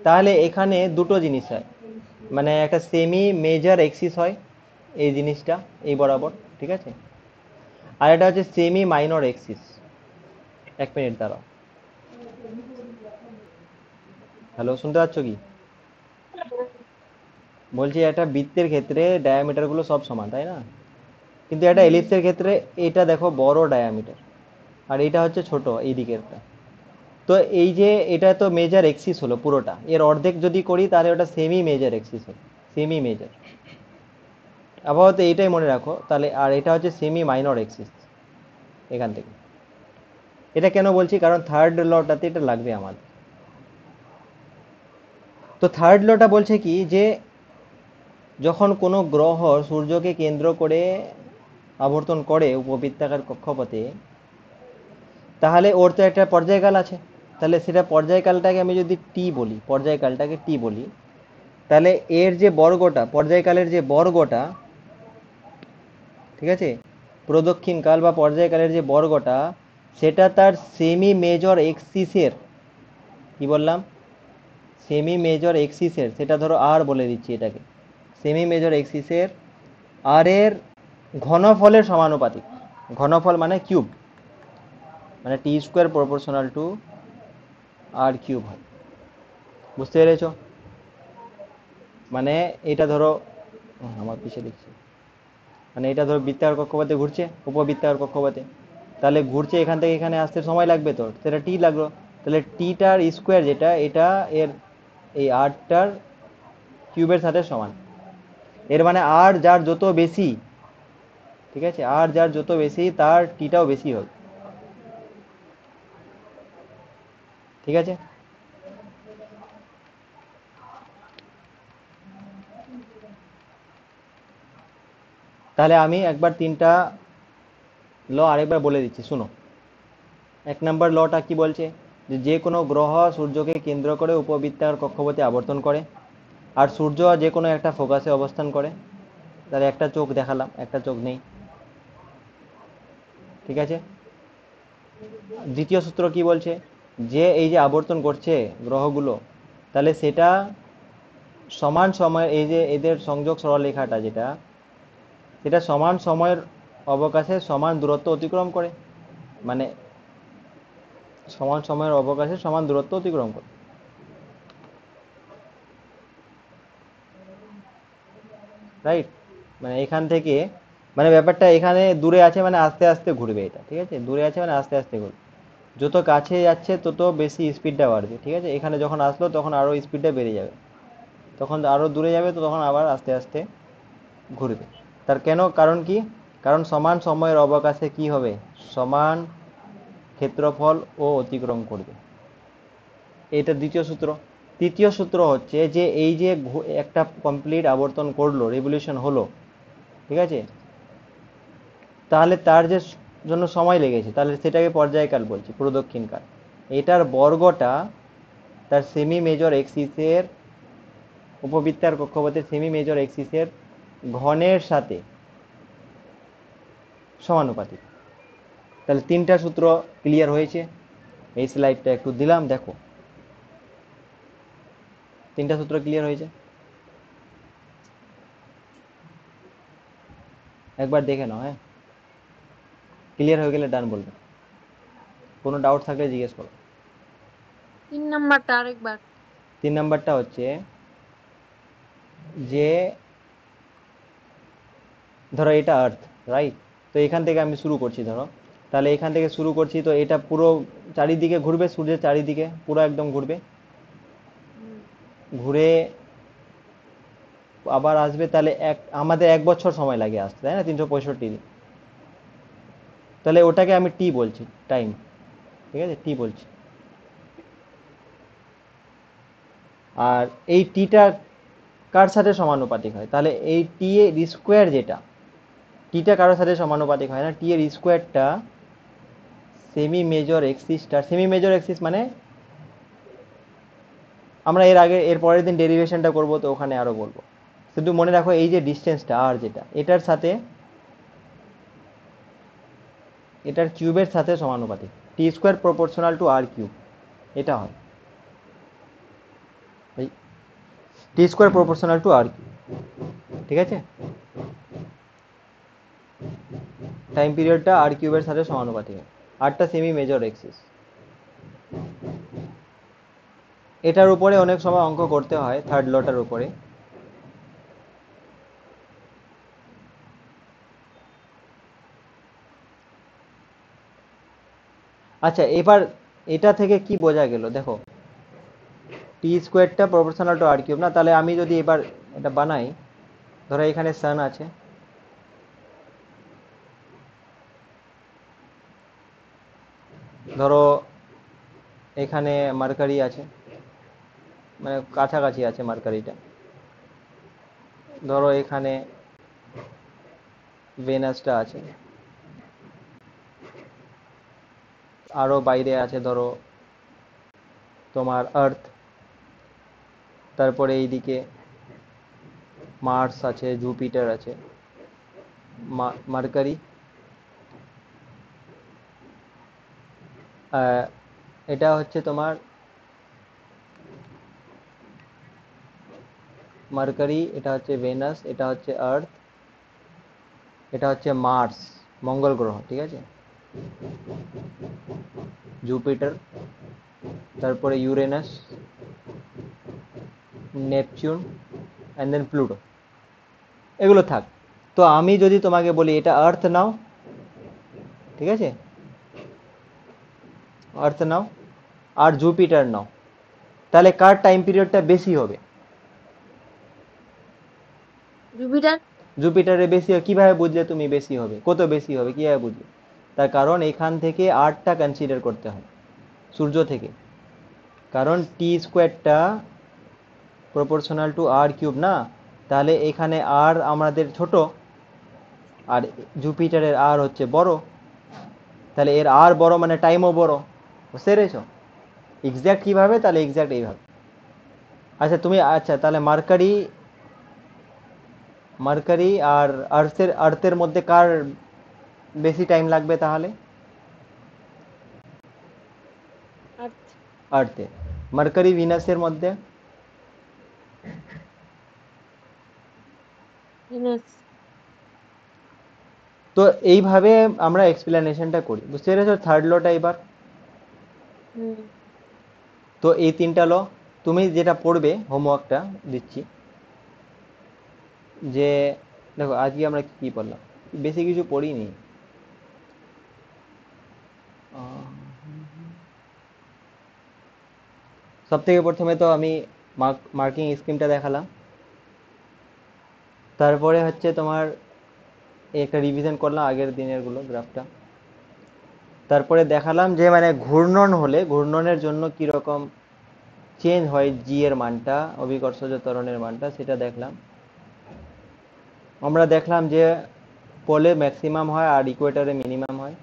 S1: তাহলে এখানে দুটো জিনিস হয়, মানে একটা সেমি মেজর এক্সিস হয় এই জিনিসটা এই বরাবর, ঠিক আছে? আর এটা হচ্ছে সেমি মাইনর এক্সিস। 1 মিনিট দাঁড়াও, হ্যালো শুনতে পাচ্ছ কি? বলছি একটা বৃত্তের ক্ষেত্রে ডায়ামিটার গুলো সব সমান তাই না, কিন্তু একটা এলিপসের ক্ষেত্রে এটা দেখো বড় ডায়ামিটার আর এটা হচ্ছে ছোট এই দিকেরটা। তো এই যে এটা তো মেজর এক্সিস হলো পুরোটা, এর অর্ধেক যদি করি তাহলে ওটা সেমি মেজর এক্সিস হলো, সেমি মেজর। আপাতত এইটাই মনে রাখো তাহলে, আর এটা হচ্ছে সেমি মাইনর এক্সিস এখান থেকে। এটা কেন বলছি, কারণ থার্ড লটাতে এটা লাগবে আমাদের। তো থার্ড লটা বলছে কি যে যখন কোনো গ্রহ সূর্যকে কেন্দ্র করে আবর্তন করে উপবৃত্তাকার কক্ষপথে, তাহলে ওর তো একটা পর্যায়কাল আছে, তাহলে সেটা পর্যায়কালটাকে আমি যদি টি বলি, পর্যায়কালটাকে টি বলি, তাহলে এর যে বর্গটা, পর্যায়কালের যে বর্গটা, ঠিক আছে, প্রদক্ষিণ কাল বা পর্যায়কালের যে বর্গটা, সেটা তার সেমি মেজর এক্সিসের, কি বললাম, সেমি মেজর এক্সিসের, সেটা ধরো আর বলে দিচ্ছি এটাকে, সেমি মেজর এক্সিসের আর এর ঘনফলের সমানুপাতিক। ঘনফল মানে কিউব, মানে T square proportional to R cube হয়। বুঝতে পেরেছো? মানে এটা ধরো, আমার পিছিয়ে দেখছি, মানে এটা ধরো বৃত্তাকার কক্ষপথে ঘুরছে, উপবৃত্তাকার কক্ষপথে, তাহলে ঘুরছে এখান থেকে এখানে আসতে সময় লাগবে, তো সেটা টি লাগলো, তাহলে টিটার স্কোয়ার যেটা, এটা এর এই আরটার কিউবের সাথে সমান। এর মানে আর যার যত বেশি, ঠিক আছে, আর যার যত বেশি তার টিটাও বেশি হবে। ঠিক আছে? তাহলে আমি একবার তিনটা ল আরেকবার বলে দিচ্ছি, শুনো। এক নম্বর লটা কি বলছে, যে যে কোনো গ্রহ সূর্যকে কেন্দ্র করে উপবৃত্তাকার কক্ষপথে আবর্তন করে, আর সূর্য যে কোনো একটা ফোকাসে অবস্থান করে। তাহলে একটা চোখ দেখালাম, একটা চোখ নেই। ঠিক আছে? দ্বিতীয় সূত্র কি বলছে, যে এই যে আবর্তন করছে গ্রহগুলো, তাহলে সেটা সমান সময়, এই যে এদের সংযোগ সরলরেখাটা যেটা, সেটা সমান সময়ের অবকাশে সমান দূরত্ব অতিক্রম করে, মানে সমান সময়ের অবকাশে সমান দূরত্ব অতিক্রম করে। রাইট? মানে এখান থেকে, মানে ব্যাপারটা এখানে দূরে আছে মানে আস্তে আস্তে ঘুরবে এটা, ঠিক আছে, দূরে আছে মানে আস্তে আস্তে ঘুরবে, যত কাছে যাচ্ছে তত বেশি স্পিডটা বাড়বে। ঠিক আছে, এখানে যখন আসলো তখন আরো স্পিডটা বেড়ে যাবে, তখন আরো দূরে যাবে, তো তখন আবার আস্তে আস্তে ঘুরবে। তার কেন, কারণ কি, কারণ সমান সময়ের অবকাশে কি হবে, সমান ক্ষেত্রফল ও অতিক্রম করবে। এটা দ্বিতীয় সূত্র। তৃতীয় সূত্র হচ্ছে যে এই যে একটা কমপ্লিট আবর্তন করলো, রেভলিউশন হলো, ঠিক আছে, তাহলে তার যে জন্য সময় লেগেছে, তাহলে সেটাকে পর্যায়কাল বলছি, প্রদক্ষিণকাল। এটার বর্গটা তার সেমি মেজর এক্সিসের, উপবৃত্তার কক্ষপথের সেমি মেজর এক্সিসের ঘনের সাথে সমানুপাতিক। তাহলে তিনটা সূত্র ক্লিয়ার হয়েছে। এই স্লাইডটা একটু দিলাম, দেখো, তিনটা সূত্র ক্লিয়ার হয়েছে, একবার দেখে নাও। হ্যাঁ, ক্লিয়ার হয়ে গেলে ডান বলবে, কোনো ডাউট থাকলে জিজ্ঞেস করো।
S3: 3 নাম্বারটা আরেকবার।
S1: 3 নাম্বারটা হচ্ছে যে ধরো এটা আর্থ, রাইট, তো এখান থেকে আমি শুরু করছি ধরো, তাহলে এখান থেকে শুরু করছি, তো এটা পুরো চারিদিকে ঘুরবে, সূর্যের চারিদিকে পুরো একদম ঘুরবে,
S3: হুম।
S1: ঘুরে আবার আসবে। তাহলে আমাদের 1 বছর সময় লাগে আসতে, তাই না, 365 দিন। তাহলে ওটাকে আমি টি বলছি, টাইম। ঠিক আছে, টি বলছি। আর এই টিটা কার সাথে সমানুপাতিক হয়, তাহলে এই টি এর স্কোয়ার যেটা, টিটা কারোর সাথে সমানুপাতিক হয় না, টি এর স্কোয়ারটা সেমি মেজর এক্সিসটা, সেমি মেজর এক্সিস মানে আমরা এর আগে এর পরের দিন ডেরিভেশনটা করব, তো ওখানে আরো বলবো। শুধু মনে রাখো এই যে ডিস্টেন্সটা আর যেটা, এটার সাথে, এটার কিউবের সাথে সমানুপাতিক, T square proportional to R cube, এটা হয় T square proportional to R cube. ঠিক আছে, টাইম পিরিয়ডটা আর কিউবের সাথে সমানুপাতিক হয়, আরটা সেমি মেজর এক্সিস। এটার উপরে অনেক সময় অঙ্ক করতে হয়, থার্ড লটার উপরে। আচ্ছা, এবার এটা থেকে কি বোঝা গেল, দেখো, টি স্কোয়ারটা প্রপোর্শনাল টু আর কিউব না, তাহলে আমি যদি এবার এটা বানাই, ধরো এখানে সান আছে, ধরো এখানে মার্কারি আছে, মানে কাছাকাছি আছে মার্কারিটা, ধরো এখানে ভেনাসটা আছে, আরো বাইরে আছে ধরো তোমার আর্থ, তারপরে এইদিকে মার্স আছে, জুপিটার আছে, মার্কারি, এটা হচ্ছে তোমার মার্কারি, এটা হচ্ছে ভেনাস, এটা হচ্ছে আর্থ, এটা হচ্ছে মার্স, মঙ্গল গ্রহ, ঠিক আছে, জুপিটার, তারপরে Uranus, Neptune, and then Pluto. এগুলো থাক। তো আমি যদি তোমাকে বলি এটা আর্থ নাও, ঠিক আছে, আর্থ নাও আর জুপিটার নাও, তাহলে কার টাইম পিরিয়ডটা বেশি হবে?
S2: জুপিটার।
S1: জুপিটারে বেশি হবে। কিভাবে বুঝলে তুমি বেশি হবে? কত বেশি হবে কিভাবে বুঝলে? তার কারণ এখান থেকে আরটা কনসিডার করতে হয় সূর্য থেকে, কারণ টি স্কোয়ারটা প্রপোর্শনাল টু আর কিউব না, তাহলে এখানে আর আমাদের ছোট আর জুপিটারের আর হচ্ছে বড়, তাহলে এর আর বড় মানে টাইমও বড়। বুঝতে পেরেছো? এক্স্যাক্ট কিভাবে? তাহলে এক্স্যাক্ট এইভাবে। আচ্ছা তুমি, আচ্ছা তাহলে মার্কারি, মার্কারি আর আর্থের মধ্যে কার বেশি টাইম লাগবে তাহলে?
S2: আর্থ।
S1: আর্থে। মার্কারি ভিনাসের মধ্যে?
S2: ভিনাস।
S1: তো এইভাবে আমরা এক্সপ্লেনেশনটা করি। বুঝতে পেরেছো থার্ড লটা এবার?
S2: হুম।
S1: তো এই তিনটা ল তুমি যেটা পড়বে, হোমওয়ার্কটা দিচ্ছি, যে দেখো আজকে আমরা কি পড়লাম, বেশি কিছু পড়িনি। সব থেকে প্রথমে তো আমি মার্কিং স্কিমটা দেখালাম, তারপরে হচ্ছে তোমার একটা রিভিশন করলাম আগের দিনের গুলো গ্রাফটা, তারপরে দেখালাম যে মানে ঘূর্ণন হলে ঘূর্ণনের জন্য কিরকম চেঞ্জ হয় জি এর মানটা, অভিকর্ষজ ত্বরণের মানটা, সেটা দেখলাম। আমরা দেখলাম যে পোলে ম্যাক্সিমাম হয় আর ইকুয়েটরে মিনিমাম হয়।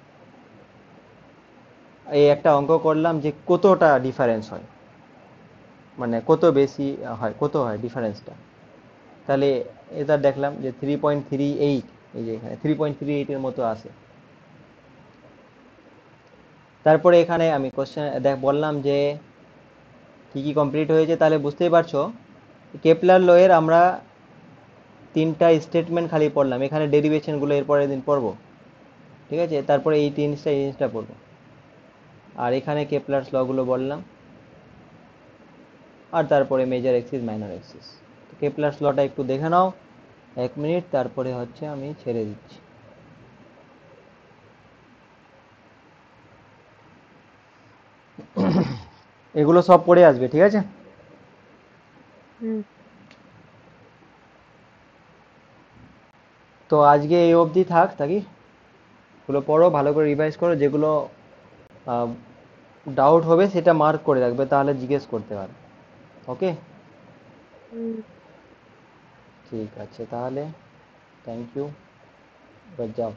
S1: এই একটা অঙ্ক করলাম যে কতটা ডিফারেন্স হয়, মানে কত বেশি হয়, কত হয় ডিফারেন্সটা। তাহলে এটা দেখলাম যে 3.38, এই যে এখানে 3.38 এর মতো আসে। তারপরে এখানে আমি কোশ্চেন বললাম যে কি কি কমপ্লিট হয়েছে, তাহলে বুঝতেই পারছো কেপলার ল এর আমরা তিনটা স্টেটমেন্ট খালি পড়লাম, এখানে ডেরিভেশনগুলো এর পরের দিন পড়বো, ঠিক আছে, তারপরে এই জিনিসটা পড়বো, আর এখানে কেপলার্স ল গুলো বললাম, আর তারপরে মেজর এক্সিস মাইনর এক্সিস। কেপলার্স লটা একটু দেখে নাও 1 মিনিট, তারপরে হচ্ছে আমি ছেড়ে দিচ্ছি। এগুলো সব পড়ে আসবে, ঠিক আছে?
S2: হুম।
S1: তো আজকে এই অবধি থাক থাকি, এগুলো পড়ো ভালো করে, রিভাইজ করো, যেগুলো ডাউট হবে সেটা মার্ক করে রাখবে, তাহলে জিজ্ঞেস করতে পারবে। ওকে,
S2: হুম।
S1: ঠিক আছে তাহলে, থ্যাংক ইউ, এবার যাও।